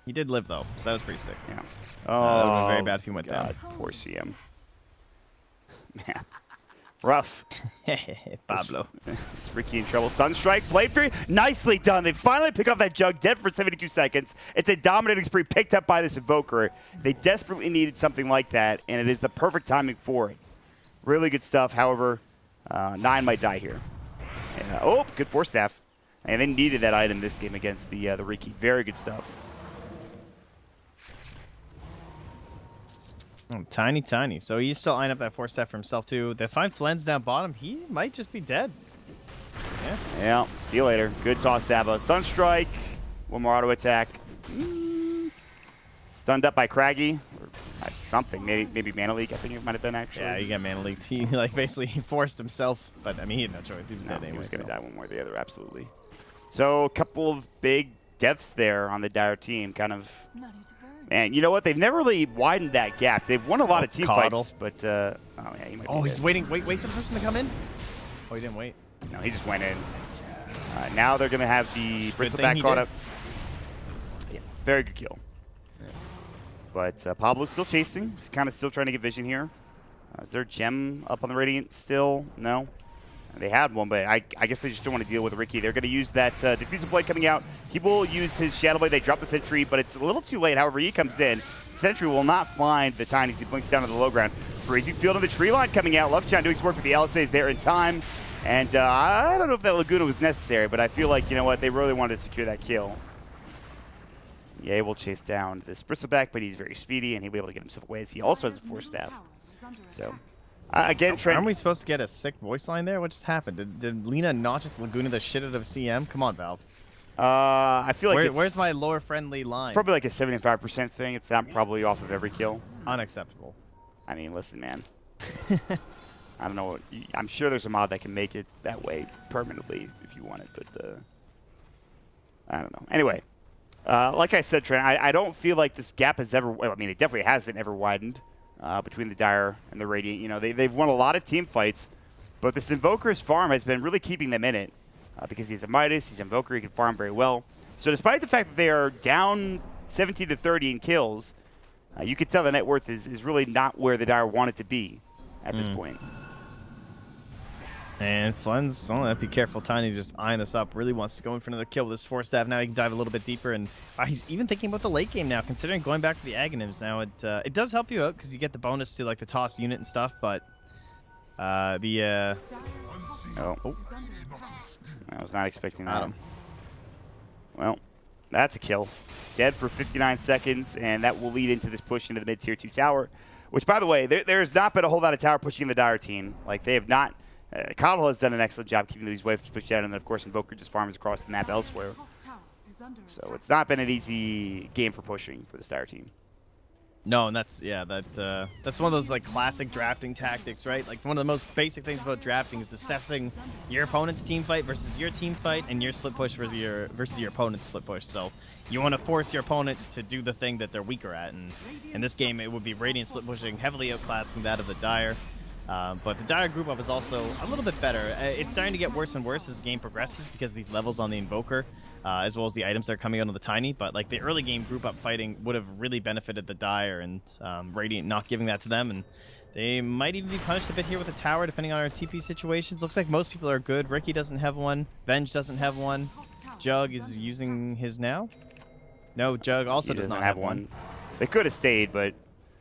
He did live, though, so that was pretty sick. Yeah. Oh, that would have been very bad if he went down. Poor CM. Man. Rough. Pablo. It's Ricky in trouble. Sunstrike, Blade Fury, nicely done. They finally pick off that Jug, dead for 72 seconds. It's a dominating spree picked up by this Invoker. They desperately needed something like that, and it is the perfect timing for it. Really good stuff. However, 9 might die here. Oh, good Force Staff. And they needed that item this game against the Ricky. Very good stuff. Oh, tiny. So he's still eyeing up that Force Staff for himself, too. They find Flens down bottom. He might just be dead. Yeah. See you later. Good toss, Sava. Sunstrike. 1 more auto attack. Stunned up by Craggy. Or something. Maybe Mana Leak, I think it might have been, actually. Yeah, he got Mana Leaked. He basically forced himself. But, I mean, he had no choice. He was dead anyway. He was going to die one way or the other, absolutely. So, a couple of big deaths there on the Dire team. Kind of... Man, you know what? They've never really widened that gap. They've won a lot of team fights, but oh yeah, he might be he's dead. waiting. Wait for the person to come in. Oh, he didn't wait. No, he just went in. Now they're gonna have the Bristleback caught up. Yeah, very good kill. Yeah. But Pablo's still chasing. He's kind of still trying to get vision here. Is there a gem up on the Radiant still? No. They had one, but I guess they just don't want to deal with Ricky. They're going to use that Diffusal Blade coming out. He will use his Shadow Blade. They drop the Sentry, but it's a little too late. However, he comes in. The Sentry will not find the Tiny as he blinks down to the low ground. Freezing Field on the tree line coming out. Left doing some work with the LSAs there in time. And I don't know if that Laguna was necessary, but I feel like, you know what, they really wanted to secure that kill. Yeah, will chase down this Bristleback, but he's very speedy, and he'll be able to get himself away as he also has a Force Staff. So... again, Trent. Aren't we supposed to get a sick voice line there? What just happened? Did Lina not just Laguna the shit out of CM? Come on, Valve. I feel like where's my lore friendly line? It's probably like a 75% thing. It's not probably off of every kill. Unacceptable. I mean, listen, man. I don't know. I'm sure there's a mod that can make it that way permanently if you want it, but I don't know. Anyway, like I said, Trent, I don't feel like this gap has ever. Well, I mean, it definitely hasn't ever widened. Between the Dire and the Radiant. You know, they've won a lot of team fights, but this Invoker's farm has been really keeping them in it because he's a Midas, he's an Invoker, he can farm very well. So despite the fact that they are down 17 to 30 in kills, You could tell the net worth is really not where the Dire want it to be at this point. And Fens, oh, be careful. Tiny's just eyeing this up. Really wants to go in for another kill with his Force Staff. Now he can dive a little bit deeper, and he's even thinking about the late game now, considering going back to the Aghanims. Now it does help you out because you get the bonus to like the toss unit and stuff, but I was not expecting that. Well, that's a kill. Dead for 59 seconds, and that will lead into this push into the mid-tier 2 tower, which, by the way, there's not been a whole lot of tower pushing in the Dire team. Like, they have not. Coddle has done an excellent job keeping these waves pushed out, and then, of course, Invoker just farms across the map elsewhere. So it's not been an easy game for pushing for the Dire team. No, and that's one of those like classic drafting tactics, right? Like one of the most basic things about drafting is assessing your opponent's team fight versus your team fight, and your split push versus your opponent's split push. So you want to force your opponent to do the thing that they're weaker at, and in this game it would be Radiant split pushing, heavily outclassing that of the Dire. But the Dire group up is also a little bit better. It's starting to get worse and worse as the game progresses because of these levels on the Invoker, as well as the items that are coming out on the Tiny. But like the early game group up fighting would have really benefited the Dire, and Radiant not giving that to them. And they might even be punished a bit here with the tower, depending on our TP situations. Looks like most people are good. Ricky doesn't have one. Venge doesn't have one. Jug is using his now. No, Jug also does not have one. They could have stayed, but...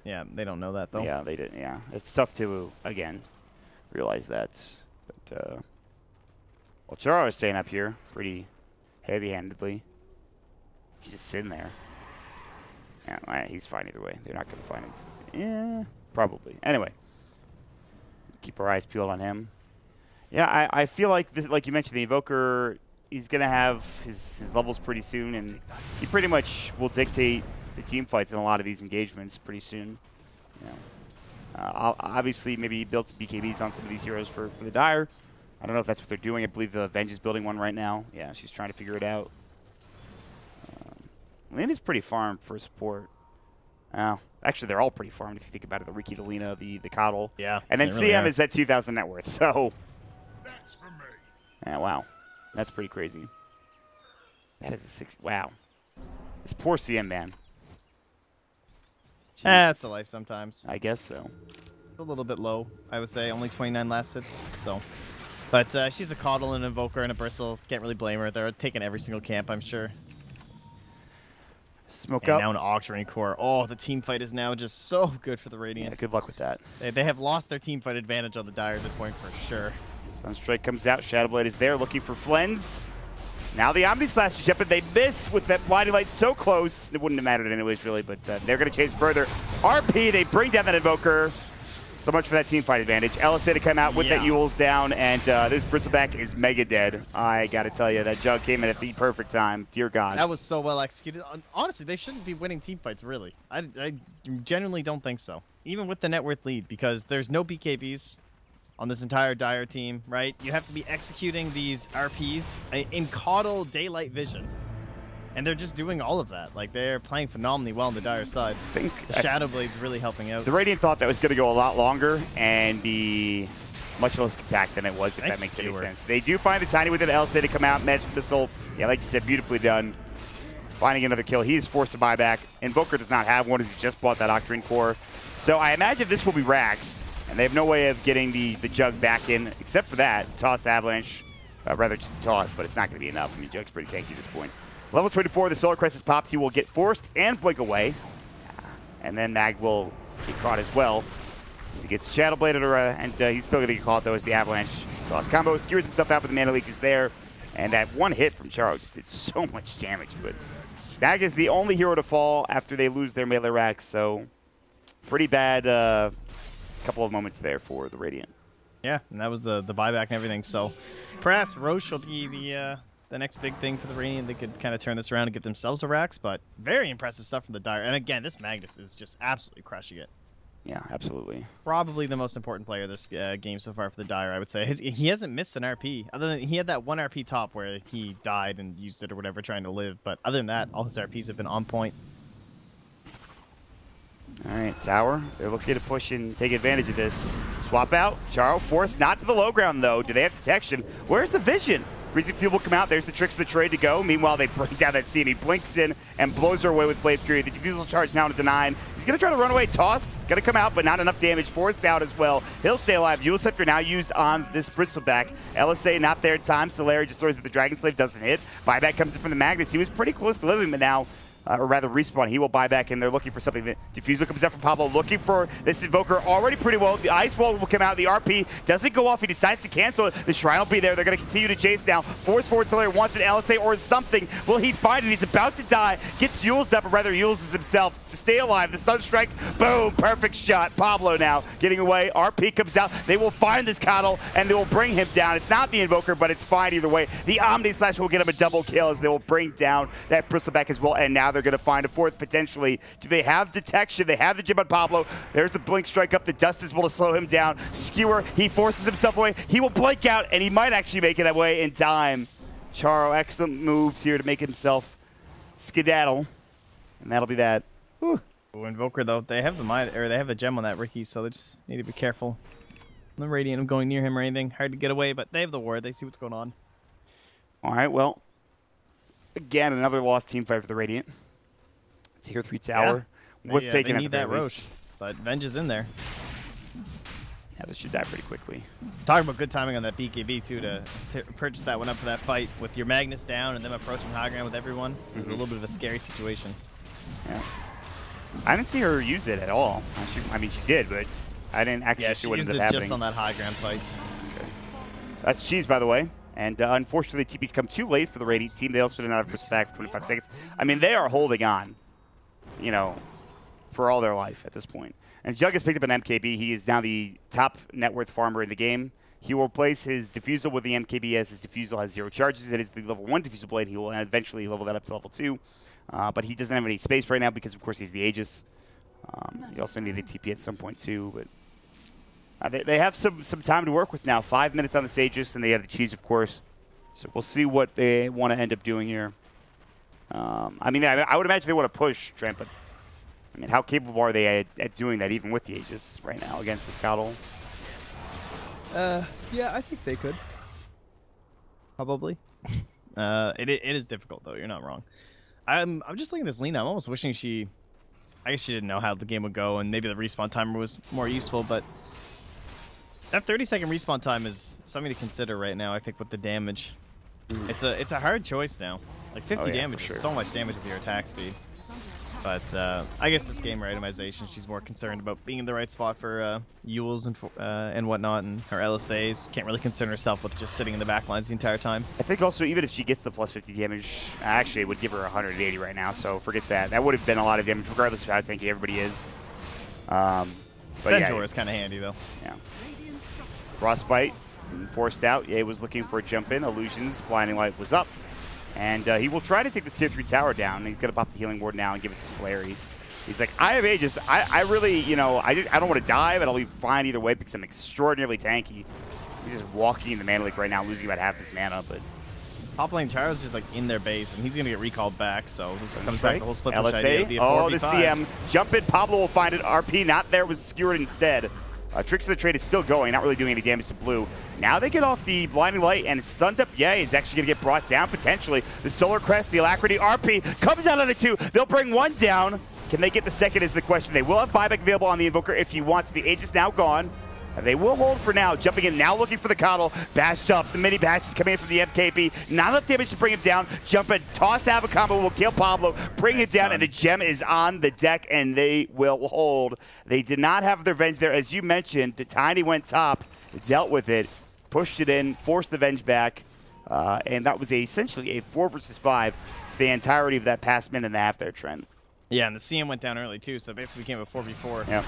Yeah, they don't know that, though. Yeah, they didn't. Yeah, it's tough to, again, realize that. But, well, Charo is staying up here pretty heavy-handedly. He's just sitting there. Yeah, he's fine either way. They're not going to find him. Yeah, probably. Anyway, keep our eyes peeled on him. Yeah, I feel like, this, like you mentioned, the Invoker, he's going to have his levels pretty soon, and he pretty much will dictate the team fights in a lot of these engagements pretty soon. You know, obviously, maybe he built some BKBs on some of these heroes for the Dire. I don't know if that's what they're doing. I believe Venge is building one right now. Yeah, she's trying to figure it out. Lynn is pretty farmed for support. Actually, they're all pretty farmed if you think about it. The Riki, the Lina, the Coddle. Yeah. And then really CM is at 2,000 net worth. So, yeah, wow. That's pretty crazy. That is a 6. Wow. This poor CM, man. That's the life sometimes. I guess so. It's a little bit low, I would say. Only 29 last hits, so. But she's a Coddle, an Invoker, and a Bristle. Can't really blame her. They're taking every single camp, I'm sure. Smoke and up. Now an Octarine Core. Oh, the team fight is now just so good for the Radiant. Yeah, good luck with that. They have lost their team fight advantage on the Dire at this point for sure. Sunstrike comes out. Shadowblade is there looking for Flens. Now the Omni Slash to jump, but they miss with that blinding light so close. It wouldn't have mattered anyways, really, but they're going to chase further. RP, they bring down that Invoker. So much for that team fight advantage. LSA to come out with that Eul's down, and this Bristleback is mega dead. I got to tell you, that Jug came in at the perfect time. Dear God. That was so well executed. Honestly, they shouldn't be winning team fights, really. I genuinely don't think so. Even with the net worth lead, because there's no BKBs on this entire Dire team, right? You have to be executing these RPs in Coddle Daylight Vision. And they're just doing all of that. Like, they're playing phenomenally well on the Dire side. I think the Shadowblade's really helping out. The Radiant thought that was going to go a lot longer and be much less compact than it was, if that makes any sense. They do find the Tiny with an LSA to come out. Magic Missile, yeah, like you said, beautifully done. Finding another kill. He is forced to buy back. Invoker does not have one as he just bought that Octarine Core. So I imagine this will be Rax. And they have no way of getting the Jug back in, except for that. Toss Avalanche. Rather just a toss, but it's not going to be enough. I mean, Jug's pretty tanky at this point. Level 24, the Solar Crest is popped. He will get forced and blink away. And then Mag will get caught as well. As he gets Shadowbladed, and he's still going to get caught, though, as the Avalanche toss combo. Skewers himself out, but the Mana Leak is there. And that one hit from Charo just did so much damage. But Mag is the only hero to fall after they lose their melee racks. So pretty bad couple of moments there for the Radiant. Yeah, and that was the buyback and everything. So perhaps Roche will be the next big thing for the Radiant. They could kind of turn this around and get themselves a Rax, but very impressive stuff from the Dire. And again, this Magnus is just absolutely crushing it. Yeah, absolutely. Probably the most important player this game so far for the Dire, I would say. He hasn't missed an RP. Other than he had that one RP top where he died and used it or whatever trying to live. But other than that, all his RPs have been on point. All right, Tower. They're looking to push and take advantage of this. Swap out. Charo forced not to the low ground, though. Do they have detection? Where's the vision? Freezing Fuel will come out. There's the tricks of the trade to go. Meanwhile, they break down that scene. He blinks in and blows her away with Blade Fury. The Diffusal charge now into 9. He's going to try to run away. Toss, going to come out, but not enough damage. Forced out as well. He'll stay alive. Eul Scepter now used on this Bristleback. LSA not there in time. Solari just throws at the Dragon Slave, doesn't hit. Buyback comes in from the Magnus. He was pretty close to living, but now or rather respawn, he will buy back, and they're looking for something. The Diffusal comes out from Pablo, looking for this Invoker already pretty well. The Ice Wall will come out. The RP doesn't go off. He decides to cancel it. The Shrine will be there. They're going to continue to chase now. Force forward. Solari wants an LSA or something. Will he find it? He's about to die. Gets Eul's up, or rather uses himself to stay alive. The Sunstrike, boom, perfect shot. Pablo now getting away. RP comes out. They will find this Coddle, and they will bring him down. It's not the Invoker, but it's fine either way. The Omni Slash will get him a double kill as they will bring down that Bristleback as well, and now they're going to find a fourth potentially. Do they have detection? They have the gem on Pablo. There's the blink strike up. The dust is able to slow him down. Skewer, he forces himself away. He will blink out, and he might actually make it away in time. Charo, excellent moves here to make himself skedaddle, and that'll be that. Whew. Invoker though, they have the mind, or they have a gem on that Ricky, so they just need to be careful. No Radiant going near him or anything. Hard to get away, but they have the ward. They see what's going on. All right, well, again, another lost team fight for the Radiant. Tier 3 tower. Yeah. What's taking they need that Roche, but Venge is in there. Yeah, this should die pretty quickly. Talking about good timing on that BKB too, to purchase that one up for that fight with your Magnus down and them approaching high ground with everyone. It was a little bit of a scary situation. Yeah. I didn't see her use it at all. I mean, she did, but I didn't actually see what ended up happening. Just on that high ground fight. Okay. That's Cheese, by the way. And unfortunately, TP's come too late for the Radiant team. They also did not have Chris back for 25 seconds. I mean, they are holding on, you know, for all their life at this point. And Jug has picked up an MKB. He is now the top net worth farmer in the game. He will replace his Diffusal with the MKB as his Diffusal has 0 charges. It is the level 1 Diffusal Blade. He will eventually level that up to level 2. But he doesn't have any space right now because, of course, he's the Aegis. He also needed TP at some point, too. But they have some time to work with now. 5 minutes on the Aegis, and they have the Cheese, of course. So we'll see what they want to end up doing here. I mean, I would imagine they want to push, Trent, but I mean, how capable are they at doing that, even with the Aegis right now against this Coddle? Yeah, I think they could. Probably. It is difficult, though. You're not wrong. I'm just looking at this Lina. I'm almost wishing I guess she didn't know how the game would go, and maybe the respawn timer was more useful, but that 30-second respawn time is something to consider right now, I think, with the damage. It's a hard choice now. Like, 50 damage is so much damage with your attack speed. But I guess this game itemization, she's more concerned about being in the right spot for Eul's and whatnot, and her LSAs. Can't really concern herself with just sitting in the back lines the entire time. I think also, even if she gets the plus 50 damage, actually it would give her 180 right now, so forget that. That would have been a lot of damage, regardless of how tanky everybody is. But Benjor is kind of handy, though. Yeah. Frostbite, forced out. Ye was looking for a jump in. Illusions, Blinding Light was up. And he will try to take the Tier 3 tower down. He's going to pop the Healing Ward now and give it to Solari. He's like, I have Aegis. I really, you know, I don't want to die, but I'll be fine either way because I'm extraordinarily tanky. He's just walking in the mana leak right now, losing about half his mana. But top lane Charo's just like in their base, and he's going to get recalled back. So this comes back to the whole split push idea of the 4v5. The CM. Jump in. Pablo will find it. RP not there, was skewered instead. Tricks of the Trade is still going, not really doing any damage to blue. Now they get off the Blinding Light, and stunned up Ye is actually going to get brought down, potentially. The Solar Crest, the Alacrity, RP comes out on a 2. They'll bring 1 down. Can they get the second is the question. They will have buyback available on the Invoker if he wants. The Aegis now gone. They will hold for now. Jumping in now, looking for the Coddle. Bashed up. The mini bash is coming in from the MKB. Not enough damage to bring him down. Jump in. Toss out a combo. Will kill Pablo. Bring him down. And the gem is on the deck, and they will hold. They did not have their Venge there. As you mentioned, the Tiny went top. Dealt with it. Pushed it in. Forced the Venge back. And that was essentially a 4 versus 5 for the entirety of that past minute and a half there, Trent. Yeah, and the CM went down early, too, so it basically became a 4v4. Yeah.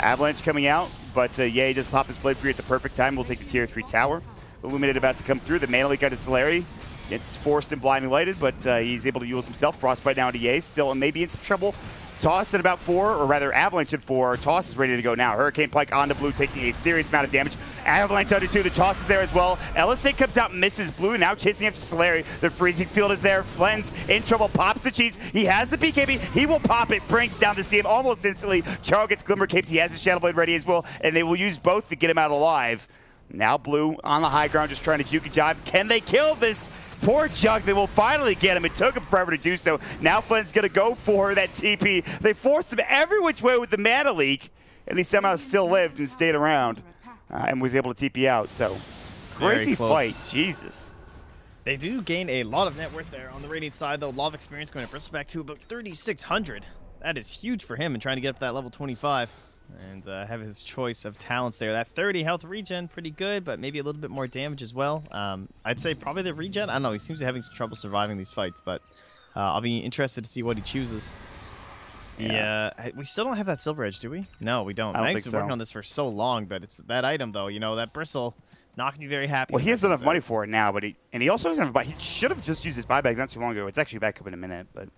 Avalanche coming out, but Ye does pop his Blade Free at the perfect time. We'll take the Tier 3 tower. Illuminate about to come through. The mana leak out to Solari. Gets forced and blinding lighted, but he's able to use himself. Frostbite down to Ye. Still maybe in some trouble. Toss at about 4, or rather Avalanche at 4. Toss is ready to go now. Hurricane Pike onto blue, taking a serious amount of damage. Avalanche onto 2. The Toss is there as well. LSA comes out, misses blue, now chasing after Solari. The Freezing Field is there. Fens in trouble, pops the cheese. He has the BKB. He will pop it, brings down the CM almost instantly. Charo gets Glimmer Capes. He has his Shadow Blade ready as well, and they will use both to get him out alive. Now blue on the high ground, just trying to juke and jive. Can they kill this Poor Jug, they will finally get him. It took him forever to do so. Now Fens going to go for that TP. They forced him every which way with the mana leak, and he somehow still lived and stayed around and was able to TP out. So crazy fight, Jesus. They do gain a lot of net worth there on the Radiant side, though. A lot of experience going to Bristle back to about 3,600. That is huge for him and trying to get up to that level 25. And have his choice of talents there. That 30 health regen, pretty good, but maybe a little bit more damage as well. I'd say probably the regen. I don't know. He seems to be having some trouble surviving these fights, but I'll be interested to see what he chooses. Yeah. We still don't have that Silver Edge, do we? No, we don't. Magnus has been working on this for so long, but it's that item, though. You know, that Bristle, not going to be very happy. Well, he has enough money for it now, but he also doesn't have a buy. He should have just used his buyback not too long ago. It's actually back up in a minute, but...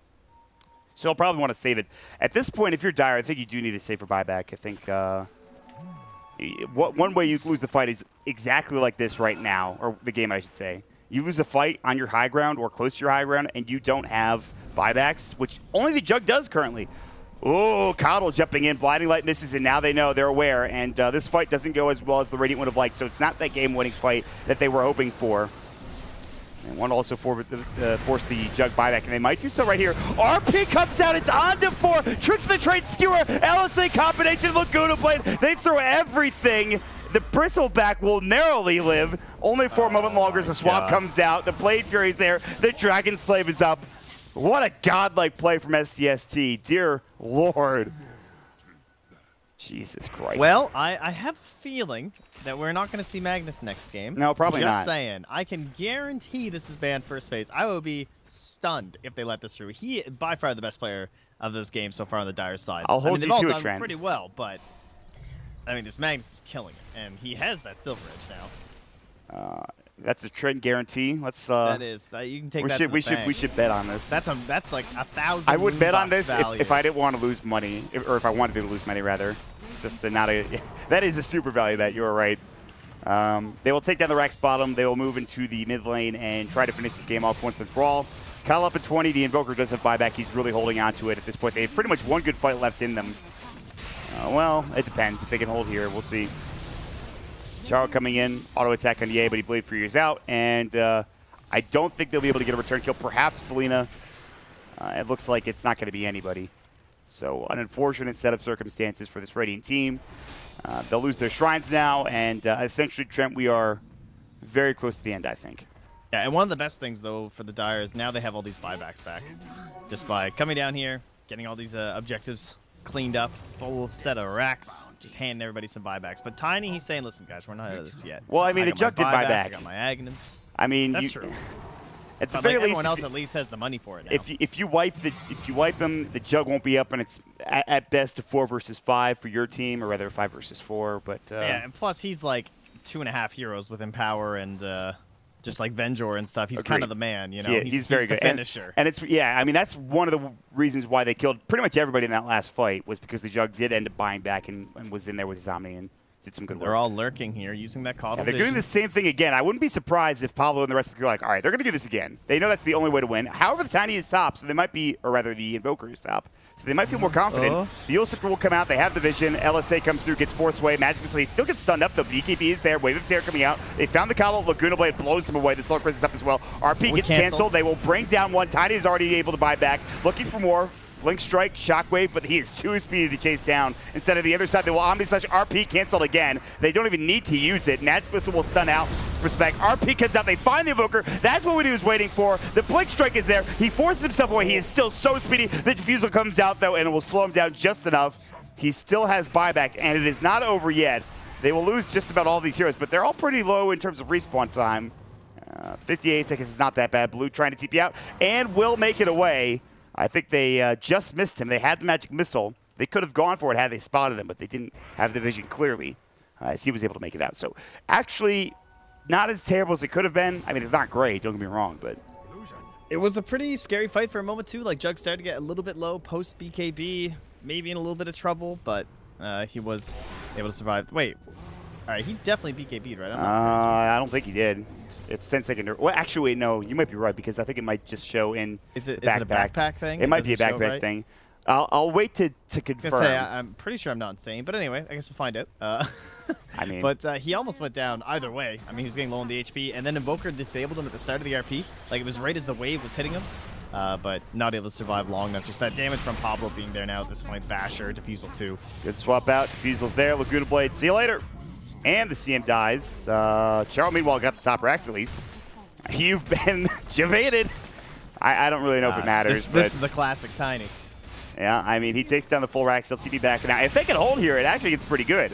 So he'll probably want to save it. At this point, if you're Dire, I think you do need to save for buyback. I think one way you lose the fight is exactly like this right now, or the game, I should say. You lose a fight on your high ground or close to your high ground, and you don't have buybacks, which only the Jug does currently. Oh, Coddle jumping in. Blinding Light misses, and now they know. They're aware. And this fight doesn't go as well as the Radiant would have liked, so it's not that game-winning fight that they were hoping for. And one also force the Jug buyback, and they might do so right here. RP comes out, it's on to 4, tricks the trade skewer, LSA combination, Laguna Blade, they throw everything. The Bristleback will narrowly live, only for a moment longer as the swap comes out. The Blade Fury's there, the Dragon Slave is up. What a godlike play from STST, dear Lord. Jesus Christ. Well, I have a feeling that we're not going to see Magnus next game. No, probably not. Just saying. I can guarantee this is banned first phase. I would be stunned if they let this through. He, by far, the best player of this game so far on the Dire side. I'll hold you to it, Trent. Pretty well, but I mean, this Magnus is killing it, and he has that Silver Edge now. That's a Trent guarantee. Let's. That is. You can take that. To the bank. We should bet on this. That's like 1,000. I would bet on this if I didn't want to lose money, or if I wanted to lose money rather. It's just not a. That is a super value bet. You are right. They will take down the Rex bottom. They will move into the mid lane and try to finish this game off once and for all. Kyle up at 20. The Invoker does have buyback. He's really holding on to it at this point. They have pretty much one good fight left in them. Well, it depends if they can hold here. We'll see. Charo coming in, auto attack on the A, but he Blade Fury's out, and I don't think they'll be able to get a return kill. Perhaps Felina. It looks like it's not going to be anybody. So an unfortunate set of circumstances for this Radiant team. They'll lose their shrines now, and essentially, Trent, we are very close to the end, I think. Yeah, and one of the best things, though, for the Dire is now they have all these buybacks back. Just by coming down here, getting all these objectives cleaned up, full set of racks, just handing everybody some buybacks. But Tiny, he's saying, listen, guys, we're not out of this yet. Well, I mean, the Jug did buyback. I got my Agnums. I mean, that's true. At the but very like, least, everyone else at least has the money for it now. If you wipe them, the Jug won't be up, and it's at best a 4 versus 5 for your team, or rather 5 versus 4. But yeah, and plus he's like 2.5 heroes with Empower and just like Venjor and stuff. He's kind of the man, you know. Yeah, he's very good. Finisher. And it's I mean that's one of the reasons why they killed pretty much everybody in that last fight was because the Jug did end up buying back and was in there with Zomni and did some good work. They're all lurking here using that Coddle They're doing the same thing again. I wouldn't be surprised if Pablo and the rest of the crew are like, all right, they're going to do this again. They know that's the only way to win. However, the Tiny is top, so they might be, or rather the Invoker is top, so they might feel more confident. The Yule Scepter will come out. They have the vision. LSA comes through, gets forced away. Magic Missile, he still gets stunned up, though. BKB is there. Wave of Terror coming out. They found the Coddle. Laguna Blade blows him away. The Solar Crest is up as well. RP gets canceled. They will bring down one. Tiny is already able to buy back. Looking for more. Blink Strike, Shockwave, but he is too speedy to chase down. Instead of the other side, they will Omni Slash. RP canceled again. They don't even need to use it. Magic Missile will stun out. Respect. RP comes out. They find the Invoker. That's what he was waiting for. The Blink Strike is there. He forces himself away. He is still so speedy. The Diffusal comes out, though, and it will slow him down just enough. He still has buyback, and it is not over yet. They will lose just about all these heroes, but they're all pretty low in terms of respawn time. 58 seconds is not that bad. Blue trying to TP out, and will make it away. I think they just missed him. They had the Magic Missile. They could have gone for it had they spotted him, but they didn't have the vision clearly as he was able to make it out. So actually not as terrible as it could have been. I mean, it's not great, don't get me wrong, but... It was a pretty scary fight for a moment, too. Like, Jug started to get a little bit low post-BKB, maybe in a little bit of trouble, but he was able to survive. Wait, all right, he definitely BKB'd, right? I don't think he did. It's 10 second. Well, actually, wait, no, you might be right because I think it might just show in Is it a backpack thing? It might be a backpack thing. I'll wait to I confirm. was gonna say, I'm pretty sure I'm not insane, but anyway, I guess we'll find out. I mean, but he almost went down either way. I mean, he was getting low on the HP, and then Invoker disabled him at the start of the RP. Like, it was right as the wave was hitting him, but not able to survive long enough. Just that damage from Pablo being there now at this point. Basher, Diffusal 2. good swap out. Diffusal's there. Laguna Blade. See you later. And the CM dies. Charo, meanwhile, got the top racks at least. You've been javated. I don't really know if it matters. This is the classic Tiny. Yeah, I mean, he takes down the full racks. LTD back. Now, if they can hold here, it actually gets pretty good.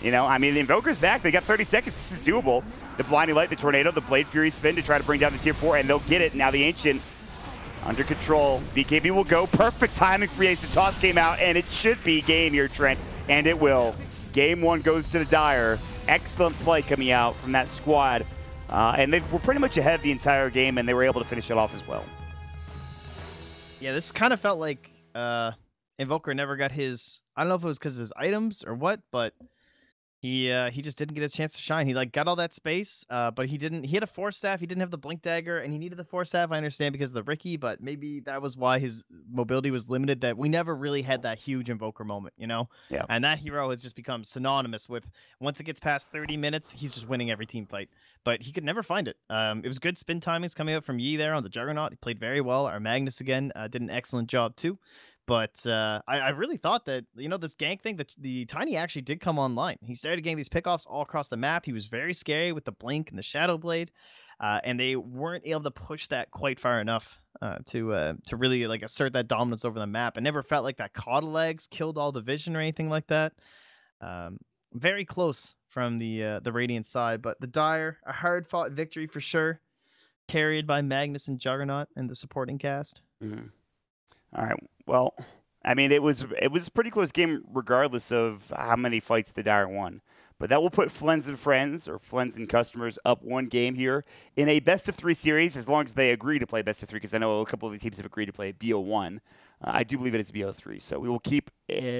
You know, I mean, the Invoker's back. They got 30 seconds. This is doable. The Blinding Light, the Tornado, the Blade Fury spin to try to bring down the tier 4, and they'll get it. Now the Ancient under control. BKB will go. Perfect timing for Ace. The toss came out, and it should be game here, Trent, and it will. Game 1 goes to the Dire. Excellent play coming out from that squad. And they were pretty much ahead the entire game, and they were able to finish it off as well. Yeah, this kind of felt like Invoker never got his. I don't know if it was because of his items or what, but he just didn't get his chance to shine. He like got all that space, but he didn't. He had a Force Staff. He didn't have the Blink Dagger, and he needed the Force Staff. I understand because of the Ricky, but maybe that was why his mobility was limited. That we never really had that huge Invoker moment, you know. Yeah. And that hero has just become synonymous with once it gets past 30 minutes, he's just winning every team fight. But he could never find it. It was good spin timings coming out from Yi there on the Juggernaut. He played very well. Our Magnus again did an excellent job too. But I really thought that, you know, this gank thing, that the Tiny actually did come online. He started getting these pickoffs all across the map. He was very scary with the Blink and the Shadow Blade. And they weren't able to push that quite far enough to really like assert that dominance over the map. I never felt like that Coddle Legs killed all the vision or anything like that. Very close from the Radiant side, but the Dire, a hard-fought victory for sure, carried by Magnus and Juggernaut and the supporting cast. Mm-hmm. All right. Well, I mean, it was a pretty close game regardless of how many fights the Dire won. But that will put Flens and Friends, or Flens and Customers, up 1 game here in a best-of-3 series, as long as they agree to play best-of-3, because I know a couple of the teams have agreed to play BO1. I do believe it is BO3, so we will keep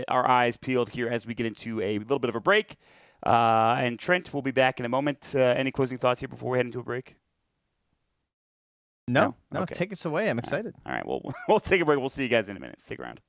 our eyes peeled here as we get into a little bit of a break. And Trent will be back in a moment. Any closing thoughts here before we head into a break? No, Okay. take us away. I'm excited. All right, well, we'll take a break. We'll see you guys in a minute. Stick around.